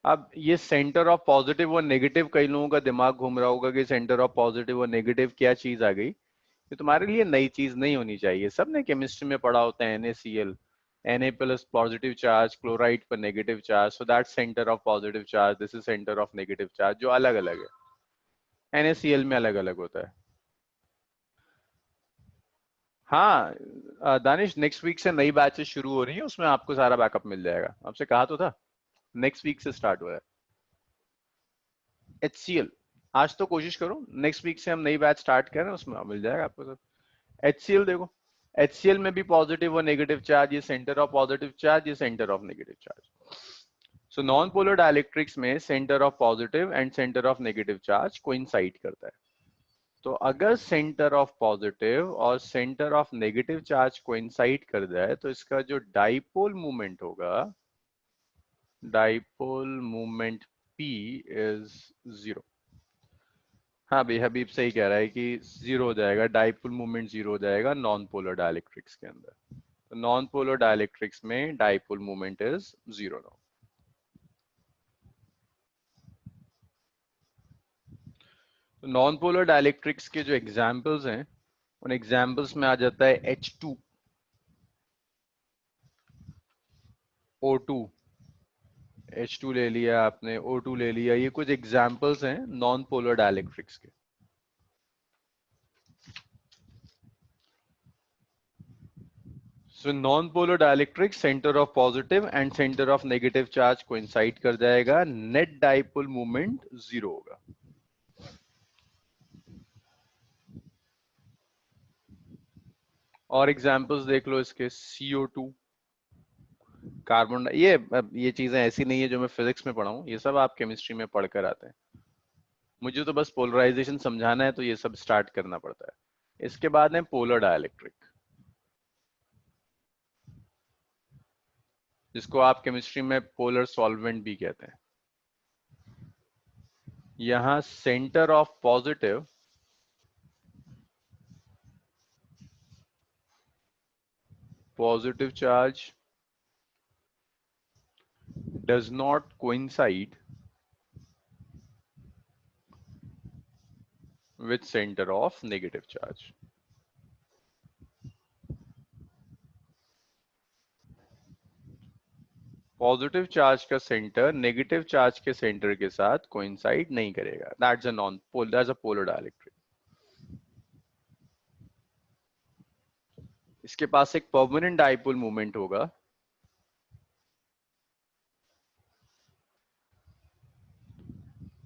अब ये सेंटर ऑफ पॉजिटिव और नेगेटिव, कई लोगों का दिमाग घूम रहा होगा कि सेंटर ऑफ पॉजिटिव और नेगेटिव क्या चीज आ गई। ये तुम्हारे लिए नई चीज नहीं होनी चाहिए, सबने केमिस्ट्री में पढ़ा होता है NaCl, Na plus positive charge, chloride पर negative charge, so that centre of positive charge, this is centre of negative charge, जो अलग अलग है। NaCl में अलग अलग होता है। हाँ दानिश, नेक्स्ट वीक से नई बैचेस शुरू हो रही है, उसमें आपको सारा बैकअप मिल जाएगा, आपसे कहा तो था। नेक्स्ट वीक से स्टार्ट हो रहा है HCl। आज तो कोशिश करो, नेक्स्ट वीक से हम नई बैच स्टार्ट करें, उसमें मिल जाएगा आपको सब। HCl देखो, HCl में भी पॉजिटिव और नेगेटिव चार्ज, ये सेंटर ऑफ पॉजिटिव चार्ज, ये centre of negative charge. So non polar dielectrics में centre of positive and centre of negative charge coincide करता है। तो अगर सेंटर ऑफ पॉजिटिव और centre of negative charge coincide कर जाए तो इसका जो डाइपोल मूवमेंट होगा, डाइपोल मूवमेंट P इज 0। हाँ भाई, हबीब सही कह रहा है कि जीरो हो जाएगा, डाइपोल मूवमेंट जीरो हो जाएगा नॉन पोलर डाइलेक्ट्रिक्स के अंदर। तो नॉन पोलर डाइलेक्ट्रिक्स में dipole movement is zero no. तो नॉन पोलर डाइलेक्ट्रिक्स के जो एग्जांपल्स हैं, उन एग्जांपल्स में आ जाता है H2, O2, H2 ले लिया आपने, O2 ले लिया, ये कुछ एग्जांपल्स हैं नॉन पोलर डाइलेक्ट्रिक्स के। सो non polar dielectric centre of positive and centre of negative charge coincide कर जाएगा, नेट डाइपोल मूवमेंट जीरो होगा। और एग्जांपल्स देख लो इसके, CO2, कार्बन, ये चीजें ऐसी नहीं है जो मैं फिजिक्स में पढ़ा हूँ, ये सब आप केमिस्ट्री में पढ़ कर आते हैं। मुझे तो बस पोलराइजेशन समझाना है तो ये सब स्टार्ट करना पड़ता है। इसके बाद है पोलर डाइलेक्ट्रिक, जिसको आप केमिस्ट्री में पोलर सॉल्वेंट भी कहते हैं। यहां centre of positive charge does not coincide with center of negative charge. Positive charge का सेंटर नेगेटिव चार्ज के सेंटर के साथ कोइंसाइड नहीं करेगा, दैट्स अ पोलर डाइलेक्ट्रिक। इसके पास एक परमानेंट डाइपोल मूवमेंट होगा,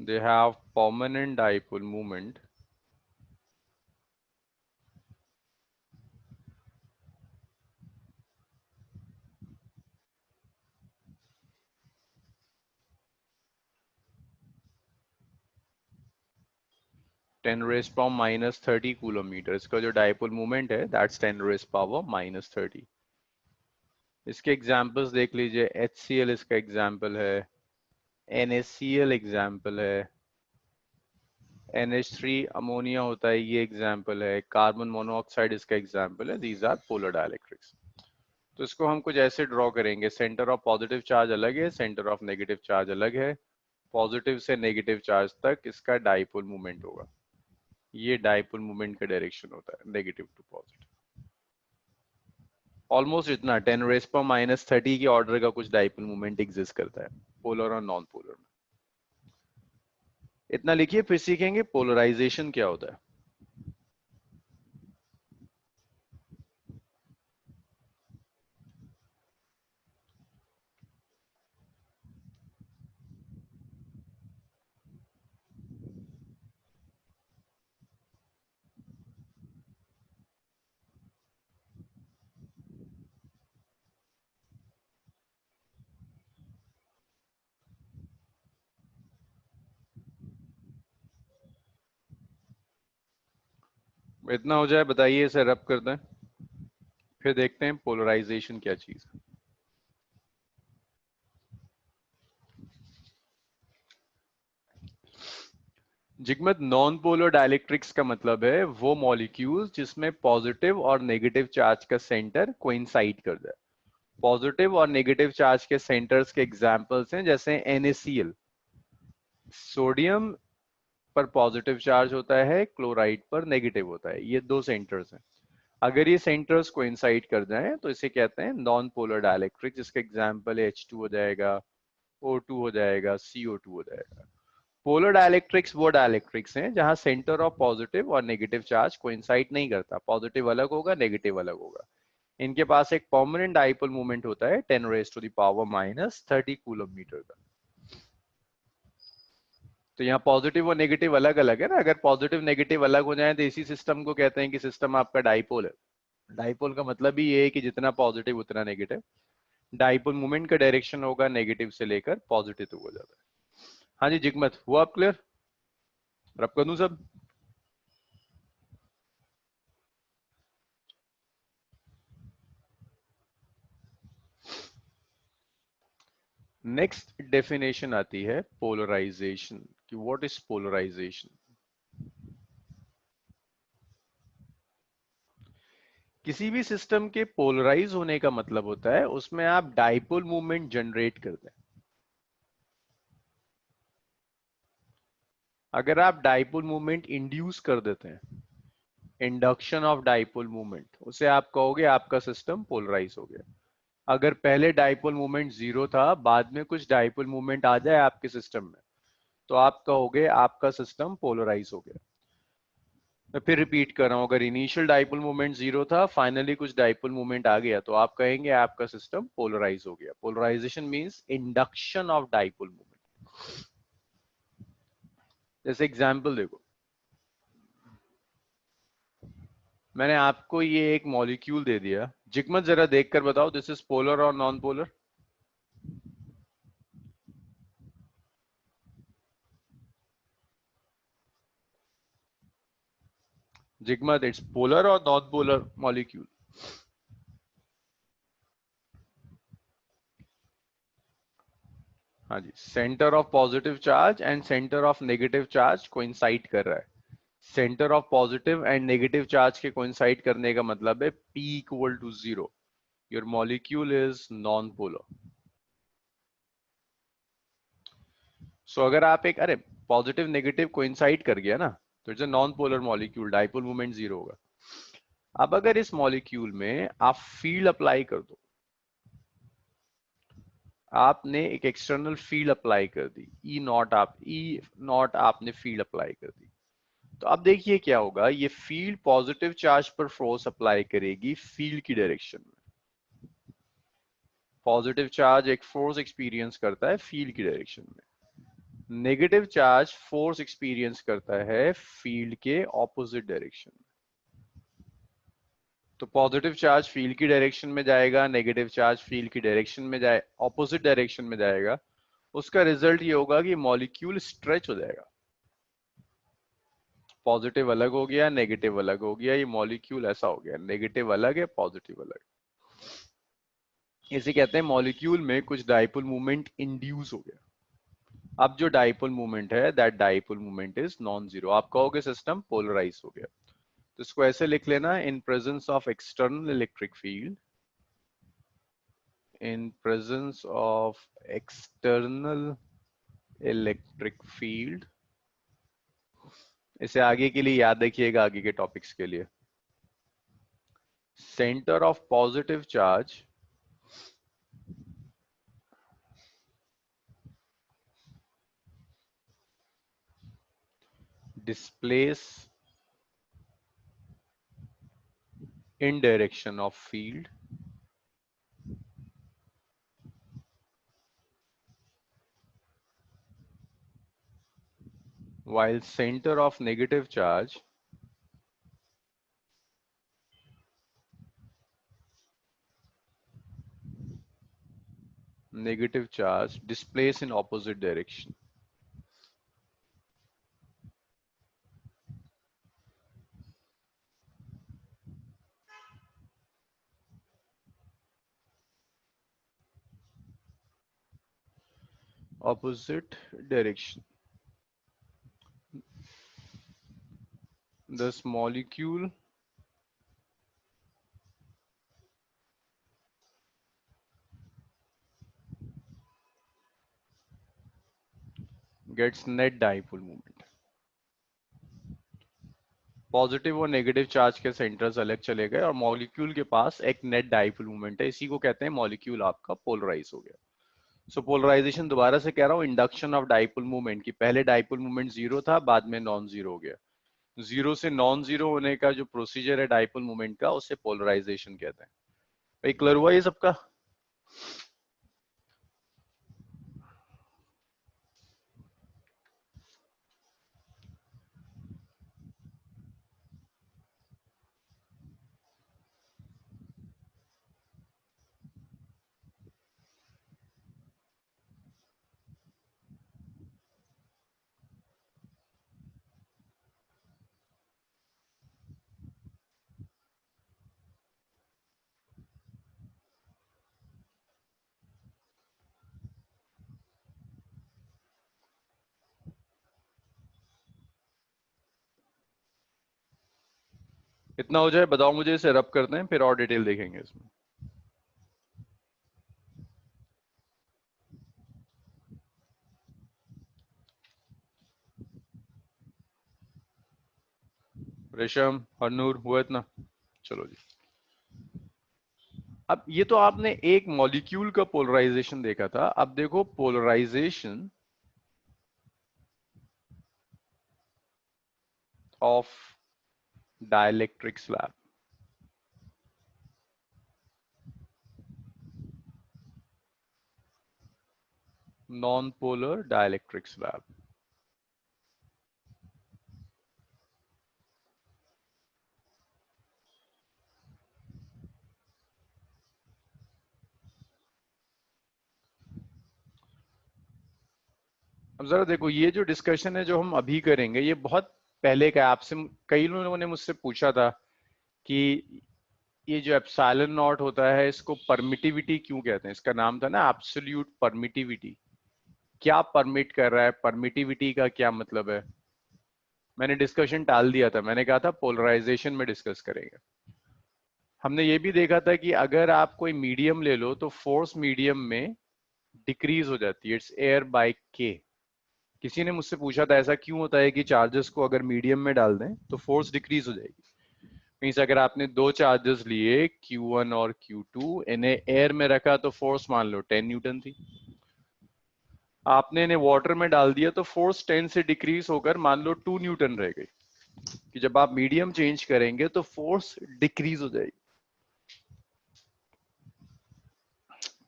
they have permanent dipole moment (10⁻³ कूलोमीटर। इसका जो डाइपोल मूवमेंट है दैट्स 10⁻³ इसके एग्जांपल्स देख लीजिए, HCl इसका एग्जांपल है, NaCl एग्जांपल है, NH3 अमोनिया होता है, ये एग्जांपल है, कार्बन मोनोऑक्साइड इसका एग्जांपल है। These are polar dielectrics. तो इसको हम कुछ ऐसे ड्रॉ करेंगे, सेंटर ऑफ पॉजिटिव चार्ज अलग है, सेंटर ऑफ नेगेटिव चार्ज अलग है, पॉजिटिव से नेगेटिव चार्ज तक इसका डाइपोल मूवमेंट होगा। ये डाइपोल मोमेंट का डायरेक्शन होता है, नेगेटिव टू पॉजिटिव। ऑलमोस्ट इतना 10⁻⁻30 के ऑर्डर का कुछ डाइपोल मोमेंट एग्जिस्ट करता है पोलर और नॉन पोलर में। इतना लिखिए, फिर सीखेंगे पोलराइजेशन क्या होता है। इतना हो जाए बताइए, इसे रब कर दें, फिर देखते हैं पोलराइजेशन क्या चीज है। जिगमत, नॉन पोलर डाइलेक्ट्रिक्स का मतलब है वो मॉलिक्यूल्स जिसमें पॉजिटिव और नेगेटिव चार्ज का सेंटर कोइंसाइड कर जाए। पॉजिटिव और नेगेटिव चार्ज के सेंटर्स के एग्जांपल्स हैं जैसे NaCl, सोडियम पर पॉजिटिव चार्ज होता है, क्लोराइड पर नेगेटिव होता है, ये दो सेंटर्स हैं। अगर ये सेंटर्स कोइंसाइड कर जाएं तो इसे कहते हैं नॉन पोलर डाइलेक्ट्रिक, जिसका एग्जांपल H2 हो जाएगा, O2 हो जाएगा, CO2 हो जाएगा। पोलर डाइलेक्ट्रिक्स वो डाइलेक्ट्रिक्स हैं जहां सेंटर ऑफ पॉजिटिव और नेगेटिव चार्ज कोइंसाइड नहीं करता, पॉजिटिव अलग होगा, नेगेटिव अलग होगा। इनके पास एक परमानेंट डाइपोल मोमेंट होता है 10⁻⁻30 कूलम मीटर का। तो यहाँ पॉजिटिव और नेगेटिव अलग अलग है ना, अगर पॉजिटिव नेगेटिव अलग हो जाए तो इसी सिस्टम को कहते हैं कि सिस्टम आपका डाइपोल है। डाइपोल का मतलब ही ये है कि जितना पॉजिटिव उतना नेगेटिव। डाइपोल मोमेंट का डायरेक्शन होगा नेगेटिव से लेकर पॉजिटिव तक हो जाता है। हाँ जी जिगमत, हुआ आप क्लियर? रब कर दूं सब? नेक्स्ट डेफिनेशन आती है पोलराइजेशन कि व्हाट इज पोलराइजेशन। किसी भी सिस्टम के पोलराइज होने का मतलब होता है उसमें आप डाइपोल मूवमेंट जनरेट करते हैं। अगर आप डाइपोल मूवमेंट इंड्यूस कर देते हैं, इंडक्शन ऑफ डाइपोल मूवमेंट, उसे आप कहोगे आपका सिस्टम पोलराइज हो गया। अगर पहले डाइपोल मूवमेंट जीरो था, बाद में कुछ डाइपोल मूवमेंट आ जाए आपके सिस्टम में, तो आप कहोगे आपका सिस्टम पोलराइज हो गया। मैं फिर रिपीट कर रहा हूं, अगर इनिशियल डाइपोल मूवमेंट जीरो था, फाइनली कुछ डाइपोल मूवमेंट आ गया, तो आप कहेंगे आपका सिस्टम पोलराइज हो गया। Polarisation means induction of dipole movement. जैसे एग्जांपल देखो, मैंने आपको ये एक मॉलिक्यूल दे दिया, जिगमत जरा देखकर बताओ दिस इज पोलर और non polar. Jigmat, it's polar और नॉन पोलर मॉलिक्यूल? हाँ जी, centre of positive charge and centre of negative charge coincide कर रहा है। Centre of positive and negative charge के कोइंसाइड करने का मतलब है P equal to 0, your molecule is non polar. So अगर आप एक, अरे पॉजिटिव नेगेटिव कोइंसाइड कर गया ना, तो it's a non polar molecule, dipole moment zero होगा। अब अगर इस मॉलिक्यूल में आप फील्ड अप्लाई कर दो, आपने एक एक्सटर्नल फील्ड अप्लाई कर दी, ई नॉट आपने फील्ड अप्लाई कर दी, तो अब देखिए क्या होगा, ये फील्ड पॉजिटिव चार्ज पर फोर्स अप्लाई करेगी फील्ड की डायरेक्शन में। पॉजिटिव चार्ज एक फोर्स एक्सपीरियंस करता है फील्ड की डायरेक्शन में, नेगेटिव चार्ज फोर्स एक्सपीरियंस करता है फील्ड के ऑपोजिट डायरेक्शन में। तो पॉजिटिव चार्ज फील्ड की डायरेक्शन में जाएगा, नेगेटिव चार्ज फील्ड की डायरेक्शन में जाए, ऑपोजिट डायरेक्शन में जाएगा। उसका रिजल्ट ये होगा कि मॉलिक्यूल स्ट्रेच हो जाएगा। पॉजिटिव अलग हो गया, नेगेटिव अलग हो गया, ये मॉलिक्यूल ऐसा हो गया, नेगेटिव अलग है, पॉजिटिव अलग। इसे कहते हैं मॉलिक्यूल में कुछ डाइपोल मूवमेंट इंड्यूस हो गया। अब जो डाइपोल मूवमेंट है, that dipole movement is non zero. आप कहोगे सिस्टम पोलराइज हो गया। तो इसको ऐसे लिख लेना, इन presence of external electric field, in presence of external electric field, इसे आगे के लिए याद रखिएगा, आगे के टॉपिक्स के लिए। Centre of positive charge displace in direction of field while center of negative charge displace in opposite direction. Opposite direction. This molecule gets net dipole moment. Positive और नेगेटिव चार्ज के सेंटर्स अलग चले गए और molecule के पास एक net dipole moment है, इसी को कहते हैं मॉलिक्यूल आपका पोलराइज हो गया। सो पोलराइजेशन दोबारा से कह रहा हूँ, इंडक्शन ऑफ डाइपोल मूवमेंट की पहले डाइपोल मूवमेंट जीरो था, बाद में नॉन जीरो हो गया। जीरो से नॉन जीरो होने का जो प्रोसीजर है डाइपोल मूवमेंट का, उसे पोलराइजेशन कहते हैं। भाई क्लियर हुआ ये सबका? इतना हो जाए बताओ मुझे, इसे रब करते हैं फिर और डिटेल देखेंगे इसमें। रेशम, हरनूर, हुआ इतना? चलो जी। अब ये तो आपने एक मॉलिक्यूल का पोलराइजेशन देखा था, अब देखो polarisation of dielectric slab. Non polar dielectric slab. अब जरा देखो, ये जो डिस्कशन है जो हम अभी करेंगे, ये बहुत पहले का है। आपसे कई लोगों ने मुझसे पूछा था कि ये जो एप्सिलॉन नॉट होता है इसको परमिटिविटी क्यों कहते हैं? इसका नाम था ना एब्सोल्यूट परमिटिविटी। क्या परमिट कर रहा है, परमिटिविटी का क्या मतलब है? मैंने डिस्कशन टाल दिया था, मैंने कहा था पोलराइजेशन में डिस्कस करेंगे। हमने ये भी देखा था कि अगर आप कोई मीडियम ले लो तो फोर्स मीडियम में डिक्रीज हो जाती है, इट्स एयर बाय के। किसी ने मुझसे पूछा था ऐसा क्यों होता है कि चार्जेस को अगर मीडियम में डाल दें तो फोर्स डिक्रीज हो जाएगी। मीन्स अगर आपने दो चार्जेस लिए Q1 और Q2, इन्हें एयर में रखा तो फोर्स मान लो 10 न्यूटन थी। आपने इन्हें वाटर में डाल दिया तो फोर्स 10 से डिक्रीज होकर मान लो 2 न्यूटन रह गई। कि जब आप मीडियम चेंज करेंगे तो फोर्स डिक्रीज हो जाएगी।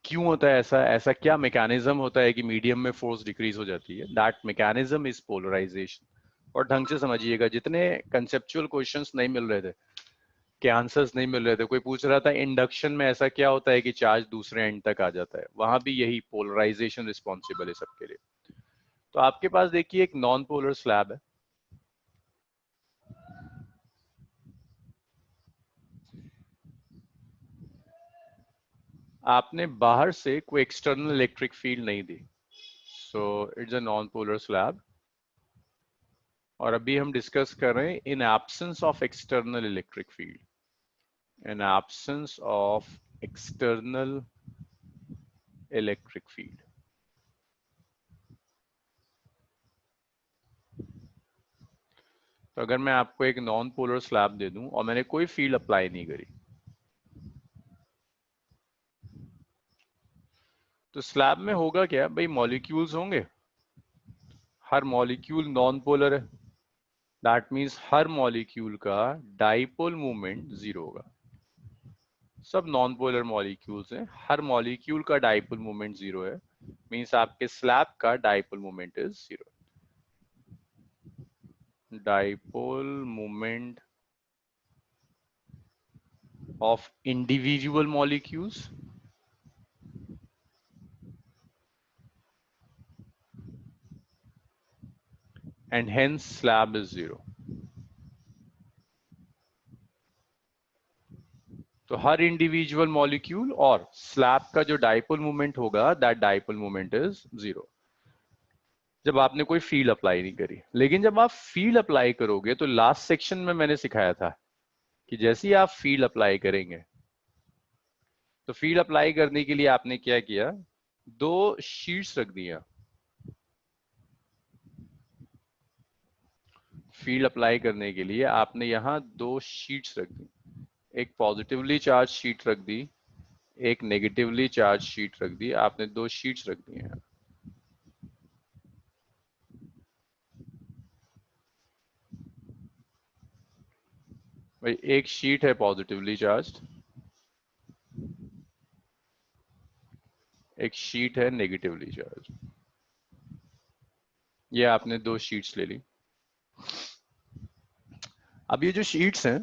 क्यों होता है ऐसा? ऐसा क्या मैकेनिज्म होता है कि मीडियम में फोर्स डिक्रीज हो जाती है? That mechanism is polarisation. और ढंग से समझिएगा, जितने कंसेप्चुअल क्वेश्चंस नहीं मिल रहे थे, के आंसर्स नहीं मिल रहे थे, कोई पूछ रहा था इंडक्शन में ऐसा क्या होता है कि चार्ज दूसरे एंड तक आ जाता है, वहां भी यही पोलराइजेशन रिस्पॉन्सिबल है सबके लिए। तो आपके पास देखिए एक नॉन पोलर स्लैब है। आपने बाहर से कोई एक्सटर्नल इलेक्ट्रिक फील्ड नहीं दी, so it's a non polar slab. और अभी हम डिस्कस कर रहे हैं in absence of external electric field, in absence of external electric field. तो अगर मैं आपको एक नॉन पोलर स्लैब दे दूं और मैंने कोई फील्ड अप्लाई नहीं करी, तो स्लैब में होगा क्या भाई, मॉलिक्यूल्स होंगे, हर मॉलिक्यूल नॉन पोलर है, दैट मीन्स हर मॉलिक्यूल का डाइपोल मोमेंट जीरो होगा। सब नॉन पोलर मॉलिक्यूल्स हैं, हर मॉलिक्यूल का डाइपोल मोमेंट जीरो है, मीन्स आपके स्लैब का dipole moment is zero. Dipole moment of individual molecules and hence slab is zero। तो हर इंडिविजुअल मॉलिक्यूल और स्लैब का जो डाइपोल मोमेंट होगा, that dipole moment is zero, जब आपने कोई फील्ड अप्लाई नहीं करी। लेकिन जब आप फील्ड अप्लाई करोगे, तो लास्ट सेक्शन में मैंने सिखाया था कि जैसे ही आप फील्ड अप्लाई करेंगे, तो फील्ड अप्लाई करने के लिए आपने क्या किया, दो शीट्स रख दिया। फील्ड अप्लाई करने के लिए आपने यहां दो शीट्स रख दी, एक पॉजिटिवली चार्ज शीट रख दी, एक नेगेटिवली चार्ज शीट रख दी। आपने दो शीट्स रख दी हैं। भाई एक शीट है पॉजिटिवली चार्ज, एक शीट है नेगेटिवली चार्ज। ये आपने दो शीट्स ले ली। अब ये जो शीट्स हैं,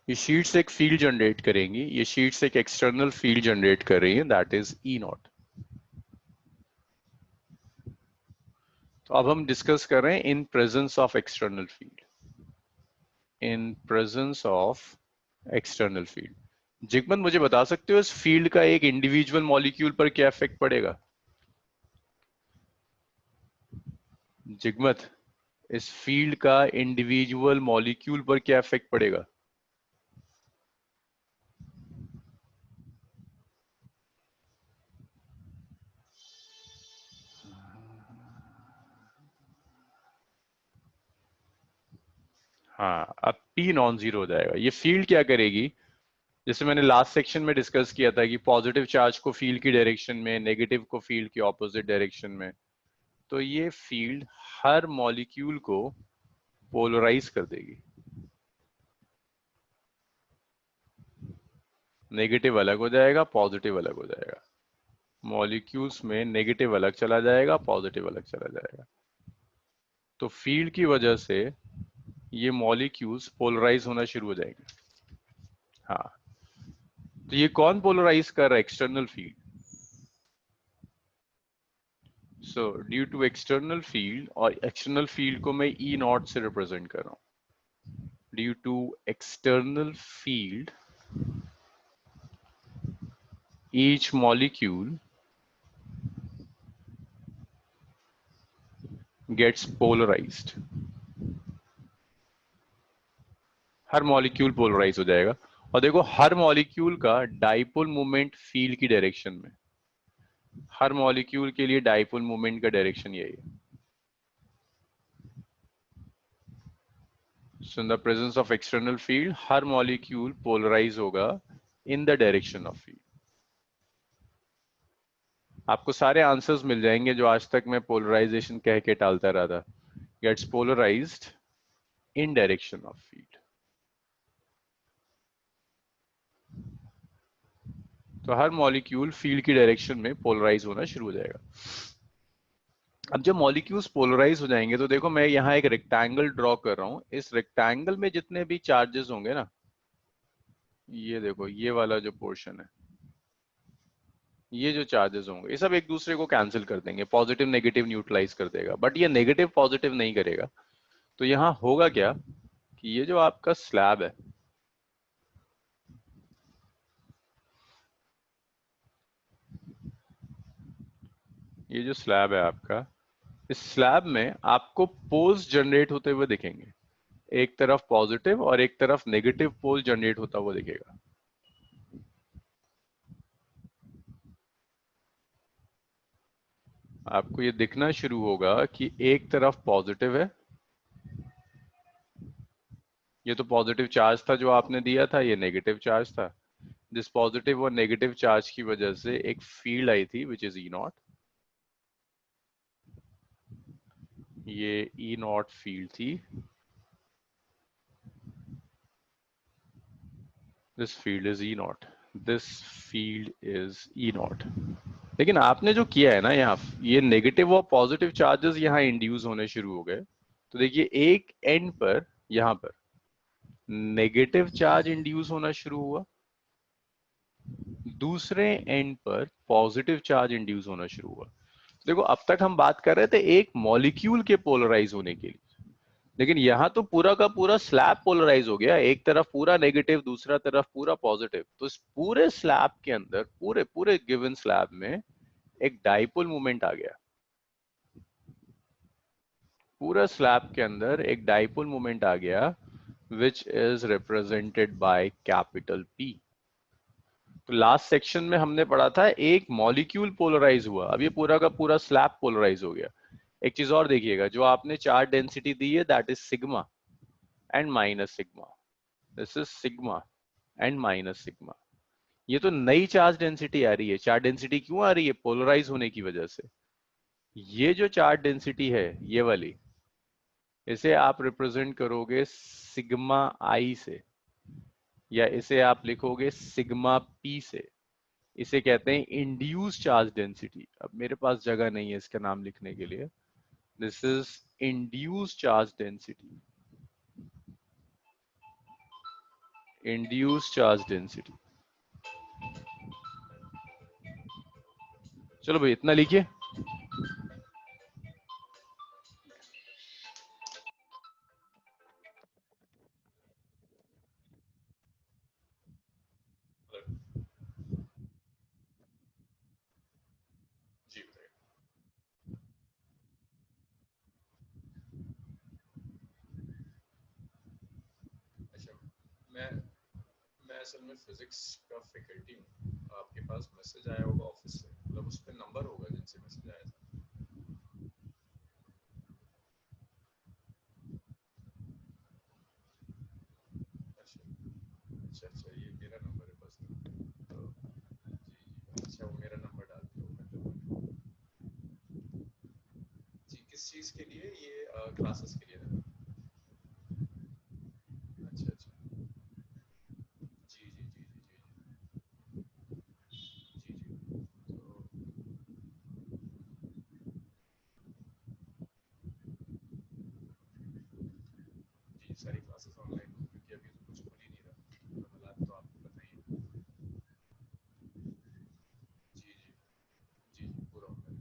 ये शीट्स एक फील्ड जनरेट करेंगी, ये शीट्स एक एक्सटर्नल फील्ड जनरेट कर रही हैं, दैट इज ई नॉट। तो अब हम डिस्कस कर रहे हैं in presence of external field, in presence of external field. Jigman मुझे बता सकते हो इस फील्ड का एक इंडिविजुअल मॉलिक्यूल पर क्या इफेक्ट पड़ेगा? जिगमत, इस फील्ड का इंडिविजुअल मॉलिक्यूल पर क्या इफेक्ट पड़ेगा? हाँ, अब P नॉन जीरो हो जाएगा। ये फील्ड क्या करेगी, जैसे मैंने लास्ट सेक्शन में डिस्कस किया था कि पॉजिटिव चार्ज को फील्ड की डायरेक्शन में, नेगेटिव को फील्ड की ऑपोजिट डायरेक्शन में, तो ये फील्ड हर मॉलिक्यूल को पोलराइज कर देगी। नेगेटिव अलग हो जाएगा, पॉजिटिव अलग हो जाएगा। मॉलिक्यूल्स में नेगेटिव अलग चला जाएगा, पॉजिटिव अलग चला जाएगा। तो फील्ड की वजह से ये मॉलिक्यूल्स पोलराइज होना शुरू हो जाएंगे। हाँ, तो ये कौन पोलराइज कर रहा है? External field. So due to external field, और एक्सटर्नल फील्ड को मैं ई नॉट से रिप्रेजेंट कर रहा हूं। Due to external field, each molecule gets polarised. हर मॉलिक्यूल पोलराइज हो जाएगा। और देखो, हर मॉलिक्यूल का डाइपोल मोमेंट फील्ड की डायरेक्शन में, हर मॉलिक्यूल के लिए डाइपोल मोमेंट का डायरेक्शन यही है। So in the presence of external field, हर मॉलिक्यूल पोलराइज होगा in the direction of field. आपको सारे आंसर्स मिल जाएंगे जो आज तक मैं पोलराइजेशन कह के टालता रहा था। Gets polarised in direction of field. तो हर मॉलिक्यूल फील्ड की डायरेक्शन में पोलराइज होना शुरू हो जाएगा। अब जब मॉलिक्यूल्स पोलराइज हो जाएंगे, तो देखो मैं यहाँ एक रेक्टेंगल ड्रॉ कर रहा हूँ। इस रेक्टेंगल में जितने भी चार्जेस होंगे ना, ये देखो, ये वाला जो पोर्शन है, ये जो चार्जेस होंगे, ये सब एक दूसरे को कैंसिल कर देंगे, पॉजिटिव नेगेटिव न्यूट्रलाइज कर देगा। बट ये नेगेटिव पॉजिटिव नहीं करेगा। तो यहाँ होगा क्या कि ये जो आपका स्लैब है, ये जो स्लैब है आपका, इस स्लैब में आपको पोल्स जनरेट होते हुए दिखेंगे। एक तरफ पॉजिटिव और एक तरफ नेगेटिव पोल जनरेट होता हुआ दिखेगा। आपको ये दिखना शुरू होगा कि एक तरफ पॉजिटिव है ये तो पॉजिटिव चार्ज था जो आपने दिया था, ये नेगेटिव चार्ज था। दिस पॉजिटिव और नेगेटिव चार्ज की वजह से एक फील्ड आई थी विच इज ई नॉट। ये ई नॉट फील्ड थी। This field is E not. This field is E not. लेकिन आपने जो किया है ना यहाँ, ये नेगेटिव और पॉजिटिव चार्जेस यहाँ इंड्यूस होने शुरू हो गए। तो देखिए एक एंड पर, यहाँ पर नेगेटिव चार्ज इंड्यूस होना शुरू हुआ, दूसरे एंड पर पॉजिटिव चार्ज इंड्यूस होना शुरू हुआ। देखो अब तक हम बात कर रहे थे एक मॉलिक्यूल के पोलराइज होने के लिए, लेकिन यहाँ तो पूरा का पूरा स्लैब पोलराइज हो गया, एक तरफ पूरा नेगेटिव, दूसरा तरफ पूरा पॉजिटिव। तो इस पूरे स्लैब के अंदर, पूरे पूरे गिवन स्लैब में एक डाइपोल मोमेंट आ गया। पूरा स्लैब के अंदर एक डाइपोल मोमेंट आ गया which is represented by capital P। तो लास्ट सेक्शन में हमने पढ़ा था एक मॉलिक्यूल पोलराइज हुआ, अब ये पूरा का पूरा स्लैब पोलराइज हो गया। एक चीज और देखिएगा, जो आपने चार्ज डेंसिटी दी है that is sigma and minus sigma. This is sigma and minus sigma. ये तो नई चार्ज डेंसिटी आ रही है। चार्ज डेंसिटी क्यों आ रही है? पोलराइज होने की वजह से। ये जो चार्ज डेंसिटी है ये वाली, इसे आप रिप्रेजेंट करोगे सिग्मा आई से, या इसे आप लिखोगे सिग्मा पी से। इसे कहते हैं इंड्यूस चार्ज डेंसिटी। अब मेरे पास जगह नहीं है इसका नाम लिखने के लिए। This is induce charge density. Induce charge density. चलो भाई इतना लिखिए। जी बताइए। अच्छा, मैं मैं असल में फिजिक्स का फैकल्टी हूँ। आपके पास मैसेज आया होगा ऑफिस से, मतलब उस पर नंबर होगा जिनसे मैसेज आया था। अच्छा अच्छा अच्छा, ये मेरा नंबर है बस। तो जी जी, अच्छा वो मेरा नंबर डाल दिया होगा। जी, किस चीज़ के लिए? ये क्लासेस के लिए ना? अच्छा अच्छा, जी जी जी जी जी जी जी। तो जी सारी क्लासेस ऑनलाइन हो, क्योंकि अभी तो कुछ खुल ही नहीं रहा, तो हालात तो आपको पता ही है। जी जी जी जी, पूरा online.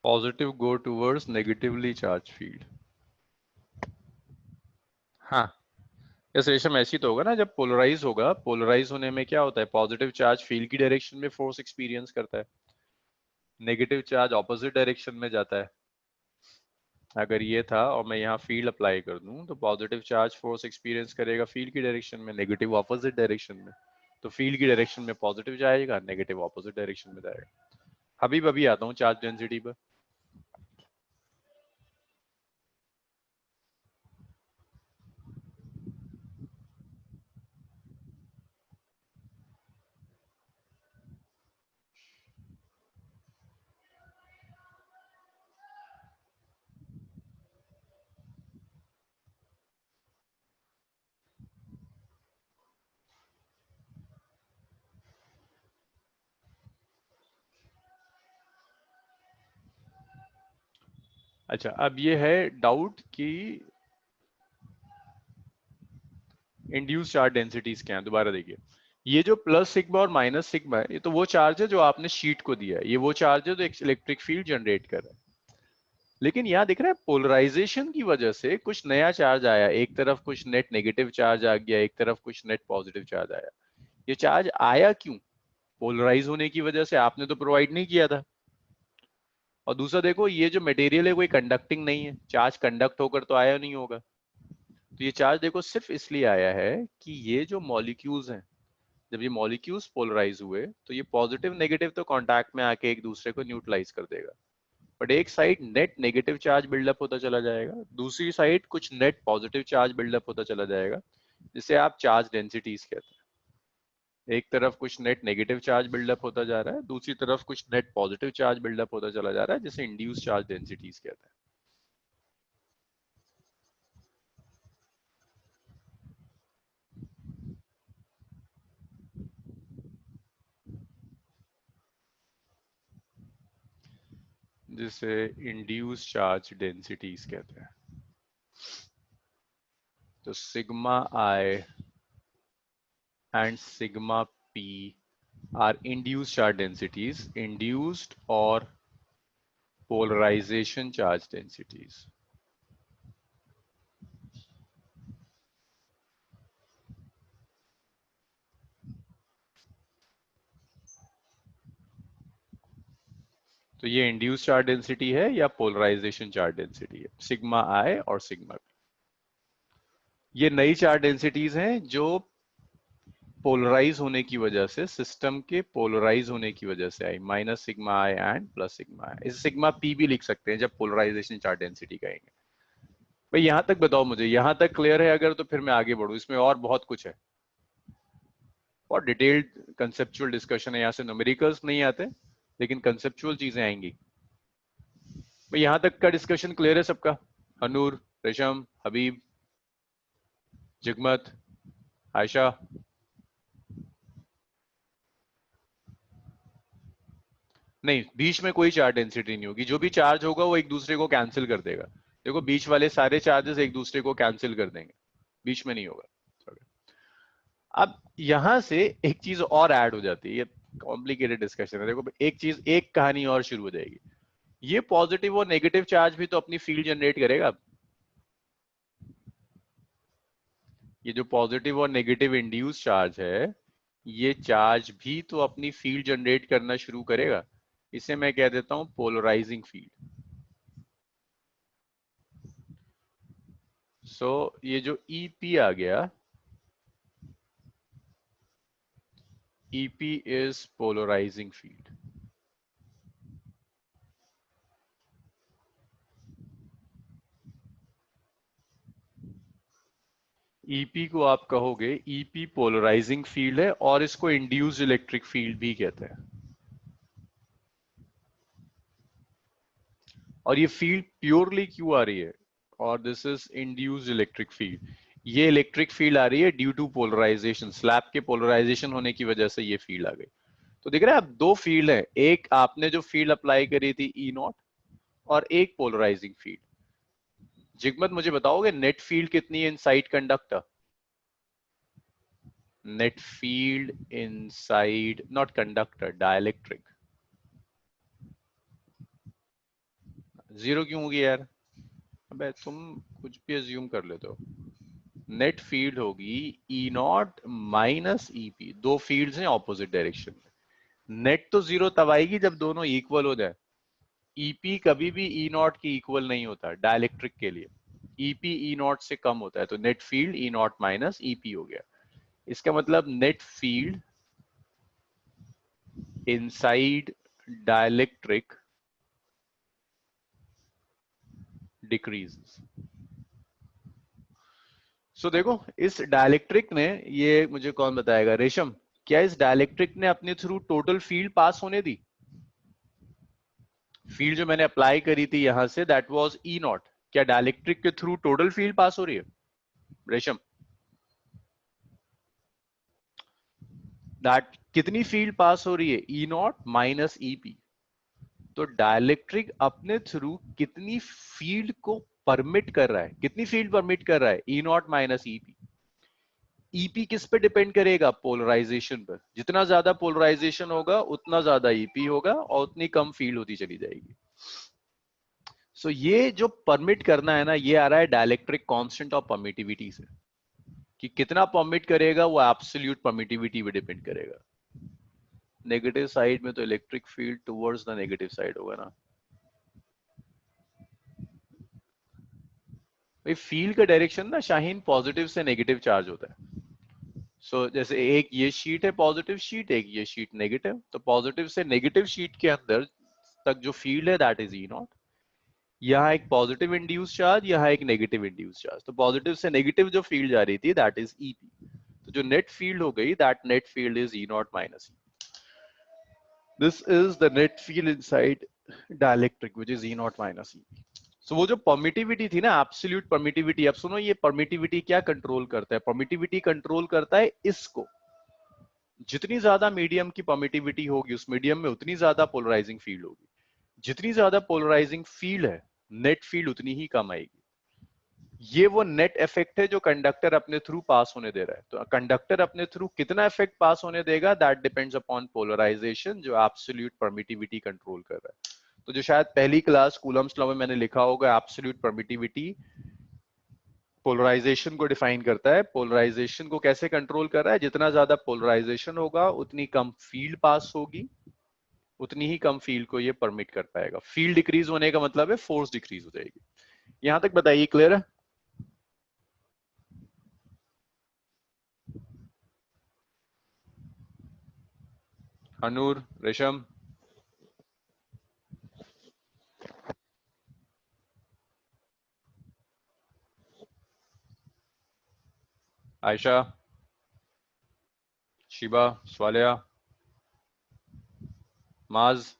Positive go towards negatively charge field. हाँ, इस रेशम ऐसी तो होगा ना, जब पोलराइज होगा, पोलराइज होने में क्या होता है? पॉजिटिव चार्ज फील्ड की डायरेक्शन में फोर्स एक्सपीरियंस करता है, नेगेटिव चार्ज ऑपोजिट डायरेक्शन में जाता है। अगर ये था और मैं यहाँ फील्ड अप्लाई कर दूं, तो पॉजिटिव चार्ज फोर्स एक्सपीरियंस करेगा फील्ड की डायरेक्शन में, नेगेटिव ऑपोजिट डायरेक्शन में। तो फील्ड की डायरेक्शन में पॉजिटिव जाएगा, नेगेटिव ऑपोजिट डायरेक्शन में जाएगा। अभी अभी आता हूँ चार्ज डेंसिटी पर। अच्छा, अब ये है डाउट कि इंड्यूस चार्ज डेंसिटीज क्या है। दोबारा देखिए, ये जो प्लस सिग्मा और माइनस सिग्मा है, ये तो वो चार्ज है जो आपने शीट को दिया है, ये वो चार्ज है जो इलेक्ट्रिक फील्ड जनरेट कर रहा है। लेकिन यहाँ दिख रहा है पोलराइजेशन की वजह से कुछ नया चार्ज आया, एक तरफ कुछ नेट नेगेटिव चार्ज आ गया, एक तरफ कुछ नेट पॉजिटिव चार्ज आया। ये चार्ज आया क्यों? पोलराइज होने की वजह से, आपने तो प्रोवाइड नहीं किया था। और दूसरा देखो, ये जो मटेरियल है कोई कंडक्टिंग नहीं है, चार्ज कंडक्ट होकर तो आया नहीं होगा। तो ये चार्ज देखो सिर्फ इसलिए आया है कि ये जो मॉलिक्यूल्स हैं, जब ये मॉलिक्यूल्स पोलराइज हुए तो ये पॉजिटिव नेगेटिव तो कांटेक्ट में आके एक दूसरे को न्यूट्रलाइज कर देगा, बट एक side net negative charge build up होता चला जाएगा, दूसरी साइड कुछ नेट पॉजिटिव चार्ज बिल्डअप होता चला जाएगा, जिसे आप चार्ज डेंसिटीज कहते हैं। एक तरफ कुछ नेट नेगेटिव चार्ज बिल्डअप होता जा रहा है, दूसरी तरफ कुछ नेट पॉजिटिव चार्ज बिल्डअप होता चला जा रहा है, जिसे इंड्यूस चार्ज डेंसिटीज कहते हैं। जिसे इंड्यूस चार्ज डेंसिटीज कहते हैं। तो sigma I and sigma P are induced charge densities, induced or polarization charge densities. तो ये इंड्यूस चार्ज डेंसिटी है या पोलराइजेशन चार्ज डेंसिटी है, सिग्मा आई और सिग्मा पी। ये नई चार्ज डेंसिटीज हैं जो पोलराइज होने की वजह से, सिस्टम के पोलराइज होने की वजह से आई, minus sigma I and plus sigma I. इसे सिग्मा पी भी लिख सकते हैं जब पोलराइजेशन चार्ज डेंसिटी कहेंगे। भाई यहां तक बताओ मुझे, यहां तक क्लियर है अगर, तो फिर मैं आगे बढ़ू, इसमें और बहुत कुछ है और डिटेल्ड कंसेप्चुअल डिस्कशन है। यहाँ से न्यूमेरिकल्स नहीं आते लेकिन कंसेप्चुअल चीजें आएंगी। भाई यहां तक का डिस्कशन क्लियर है सबका? हनूर, रेशम, हबीब, जिगमत, आयशा? नहीं, बीच में कोई चार्ज डेंसिटी नहीं होगी, जो भी चार्ज होगा वो एक दूसरे को कैंसिल कर देगा। देखो बीच वाले सारे चार्जेस एक दूसरे को कैंसिल कर देंगे, बीच में नहीं होगा। अब यहां से एक चीज और ऐड हो जाती है, ये कॉम्प्लिकेटेड डिस्कशन है। देखो एक चीज, एक कहानी और शुरू हो जाएगी। ये पॉजिटिव और नेगेटिव चार्ज भी तो अपनी फील्ड जनरेट करेगा। ये जो पॉजिटिव और नेगेटिव इंड्यूस चार्ज है, ये चार्ज भी तो अपनी फील्ड जनरेट करना शुरू करेगा। इसे मैं कह देता हूं पोलराइजिंग फील्ड। सो ये जो ईपी आ गया, EP is polarising field. EP को आप कहोगे, ईपी पोलराइजिंग फील्ड है और इसको इंड्यूस्ड इलेक्ट्रिक फील्ड भी कहते हैं। और ये फील्ड प्योरली क्यों आ रही है? और this is induced electric field. ये इलेक्ट्रिक फील्ड आ रही है ड्यू टू पोलराइजेशन, स्लैब के पोलराइजेशन होने की वजह से ये फील्ड आ गई। तो दिख रहा है, अब दो फील्ड है, एक आपने जो फील्ड अप्लाई करी थी ई नॉट, और एक पोलराइजिंग फील्ड। जिगमत मुझे बताओगे नेट फील्ड कितनी है inside conductor? Net field inside, not conductor, dielectric. Zero क्यों होगी यार? अबे तुम कुछ भी अज्यूम कर लेते हो। नेट फील्ड होगी ई नॉट माइनस ईपी, दो फील्ड्स हैं ऑपोजिट डायरेक्शन में। नेट तो जीरो तब आएगी जब दोनों इक्वल हो जाए। ईपी कभी भी ई नॉट की इक्वल नहीं होता डाइलेक्ट्रिक के लिए, ईपी ई नॉट से कम होता है। तो net field E naught minus EP हो गया। इसका मतलब net field inside dielectric decreases. So देखो इस डाइलेक्ट्रिक ने, ये मुझे कौन बताएगा, रेशम, क्या इस डाइलेक्ट्रिक ने अपने थ्रू टोटल फील्ड पास होने दी? फील्ड जो मैंने अप्लाई करी थी यहां से, दैट वाज ई नॉट, क्या डाइलेक्ट्रिक के थ्रू टोटल फील्ड पास हो रही है रेशम? दैट कितनी फील्ड पास हो रही है? ई नॉट माइनस ईपी। तो डाइलेक्ट्रिक अपने थ्रू कितनी फील्ड को परमिट कर रहा है, कितनी फील्ड परमिट कर रहा है, ई नॉट माइनस ईपी। ईपी किस पे डिपेंड करेगा, पोलराइजेशन पर। जितना ज्यादा पोलराइजेशन होगा उतना ज्यादा ईपी होगा और उतनी कम फील्ड होती चली जाएगी। सो ये जो परमिट करना है ना, ये आ रहा है डाइलेक्ट्रिक कांस्टेंट ऑफ परमिटिविटी से, कि कितना परमिट करेगा वो एब्सोल्यूट परमिटिविटी पे डिपेंड करेगा। नेगेटिव साइड में तो electric field towards the negative side होगा ना भाई। फील्ड का डायरेक्शन ना शाहीन पॉजिटिव से नेगेटिव चार्ज होता है। जैसे एक ये शीट है पॉजिटिव शीट, एक ये शीट नेगेटिव, तो पॉजिटिव से नेगेटिव शीट के अंदर तक जो फील्ड है दैट इज ई नॉट। यहाँ एक पॉजिटिव इंड्यूस चार्ज, यहाँ एक नेगेटिव इंड्यूस चार्ज, तो पॉजिटिव से नेगेटिव जो फील्ड जा रही थी दैट इज ईपी। तो जो नेट फील्ड हो गई that net field is E naught minus E. This is the net field inside dielectric which is E naught minus E. So वो जो परमिटिविटी थी ना, एब्सोल्यूट परमिटिविटी, अब सुनो ये परमिटिविटी क्या कंट्रोल करता है। परमिटिविटी कंट्रोल करता है इसको। जितनी ज्यादा मीडियम की परमिटिविटी होगी उस मीडियम में उतनी ज्यादा पोलराइजिंग फील्ड होगी। जितनी ज्यादा पोलराइजिंग फील्ड है नेट फील्ड उतनी ही कम आएगी। ये वो नेट इफेक्ट है जो कंडक्टर अपने थ्रू पास होने दे रहा है। तो कंडक्टर अपने थ्रू कितना इफेक्ट पास होने देगा दैट डिपेंड्स अपॉन पोलराइजेशन, जो एब्सोल्यूट परमिटिविटी कंट्रोल कर रहा है। तो जो शायद पहली क्लास कूलम्स लॉ में मैंने लिखा होगा, एब्सोल्यूट परमिटिविटी पोलराइजेशन को डिफाइन करता है। पोलराइजेशन को कैसे कंट्रोल कर रहा है, जितना ज्यादा पोलराइजेशन होगा उतनी कम फील्ड पास होगी, उतनी ही कम फील्ड को ये परमिट कर पाएगा। फील्ड डिक्रीज होने का मतलब है फोर्स डिक्रीज हो जाएगी। यहां तक बताइए, क्लियर है? हनूर, रेशम, आयशा, शिबा, स्वालिया, माज,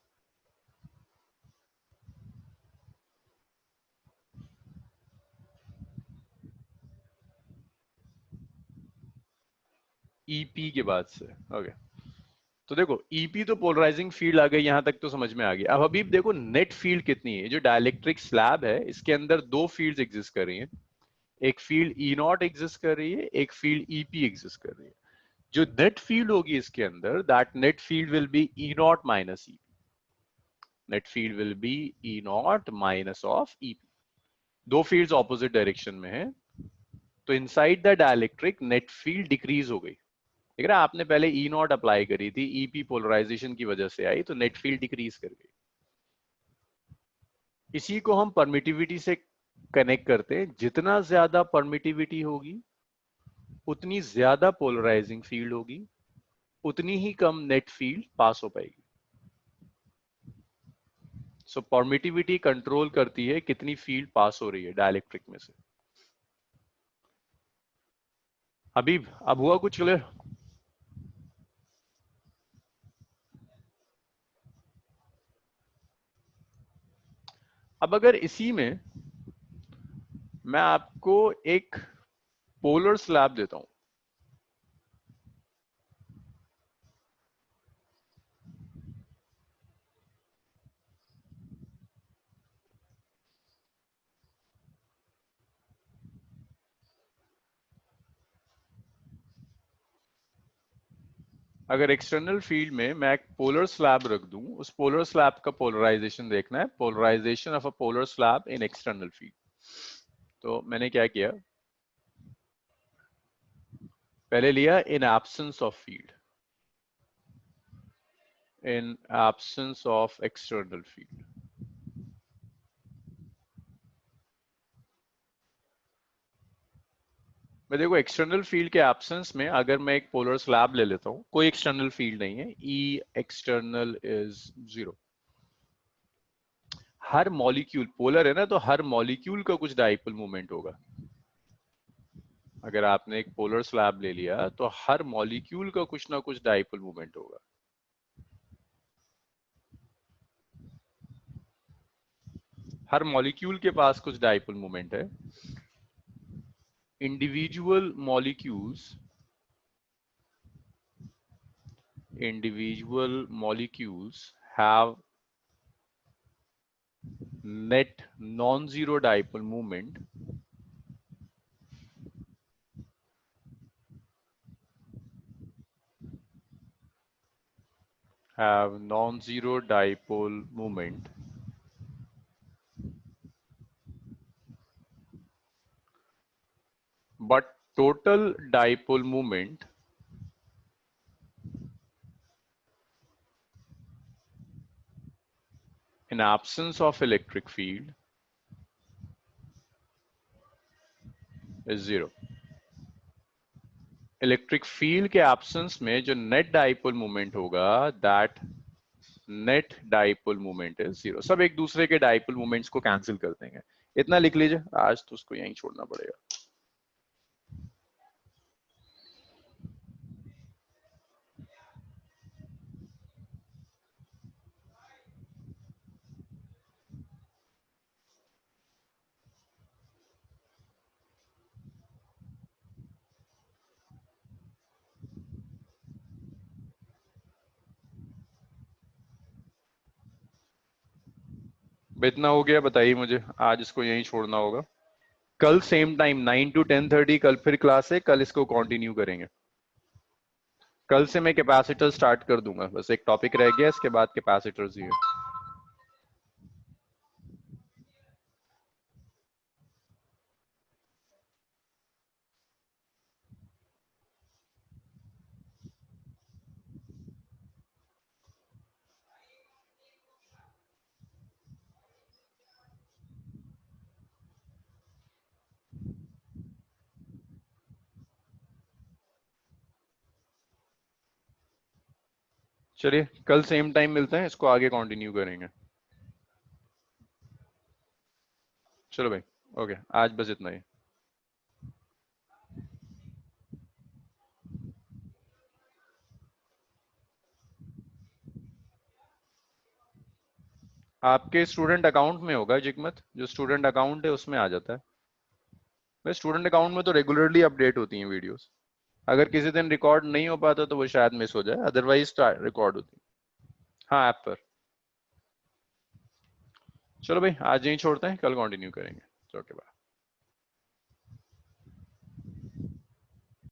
ईपी के बाद से। ओके, तो देखो ईपी तो पोलराइजिंग फील्ड आ गई, यहां तक तो समझ में आ गई। अब अभी देखो नेट फील्ड कितनी है। जो डाइलेक्ट्रिक स्लैब है इसके अंदर दो फील्ड्स एग्जिस्ट कर रही हैं। एक फील्ड ई नॉट एग्जिस्ट कर रही है, एक फील्ड ईपी एग्जिस्ट कर रही है। जो नेट फील्ड होगी इसके अंदर that net field will be E naught minus E. Net field will be E naught minus of EP. दो फील्ड्स ऑपोजिट डायरेक्शन में है, तो inside the dielectric net field decrease हो गई। देख रहा आपने पहले ई नॉट अप्लाई करी थी, ईपी पोलराइजेशन की वजह से आई, तो नेट फील्ड डिक्रीज कर गई। इसी को हम परमिटिविटी से कनेक्ट करते हैं। जितना ज्यादा परमिटिविटी होगी उतनी ज्यादा पोलराइजिंग फील्ड होगी, उतनी ही कम नेट फील्ड पास हो पाएगी। सो परमिटिविटी कंट्रोल करती है कितनी फील्ड पास हो रही है डाइलेक्ट्रिक में से। हबीब, अब हुआ कुछ क्लियर? अब अगर इसी में मैं आपको एक पोलर स्लैब देता हूं, अगर एक्सटर्नल फील्ड में मैं एक पोलर स्लैब रख दूं, उस पोलर स्लैब का पोलराइजेशन देखना है, polarisation of a polar slab in external field. तो मैंने क्या किया, पहले लिया in absence of field, in absence of external field. मैं देखो एक्सटर्नल फील्ड के एब्सेंस में अगर मैं एक पोलर स्लैब ले लेता हूं, कोई एक्सटर्नल फील्ड नहीं है, ई एक्सटर्नल इज 0। हर मॉलिक्यूल पोलर है ना, तो हर मॉलिक्यूल का कुछ डाइपोल मोमेंट होगा। अगर आपने एक पोलर स्लैब ले लिया तो हर मॉलिक्यूल का कुछ ना कुछ डाइपोल मोमेंट होगा। हर मॉलिक्यूल के पास कुछ डाइपोल मोमेंट है। Individual molecules have net non-zero dipole moment have non-zero dipole moment but total dipole moment in absence of electric field is zero. Electric field के एब्सेंस में जो नेट डाइपोल मोमेंट होगा that net dipole moment is zero. सब एक दूसरे के dipole moments को cancel कर देंगे. इतना लिख लीजिए, आज तो उसको यहीं छोड़ना पड़ेगा. इतना हो गया, बताइए मुझे. आज इसको यहीं छोड़ना होगा. कल सेम टाइम 9 to 10:30 कल फिर क्लास है. कल इसको कंटिन्यू करेंगे. कल से मैं कैपेसिटर स्टार्ट कर दूंगा. बस एक टॉपिक रह गया, इसके बाद कैपेसिटर्स ही है. चलिए कल सेम टाइम मिलते हैं, इसको आगे कंटिन्यू करेंगे. चलो भाई, ओके, आज बस इतना ही. आपके स्टूडेंट अकाउंट में होगा जिकमत, जो स्टूडेंट अकाउंट है उसमें आ जाता है. भाई स्टूडेंट अकाउंट में तो रेगुलरली अपडेट होती हैं वीडियोस. अगर किसी दिन रिकॉर्ड नहीं हो पाता तो वो शायद मिस हो जाए, अदरवाइज रिकॉर्ड होती है. हाँ, ऐप पर. चलो भाई, आज यहीं छोड़ते हैं, कल कंटिन्यू करेंगे. Okay bye.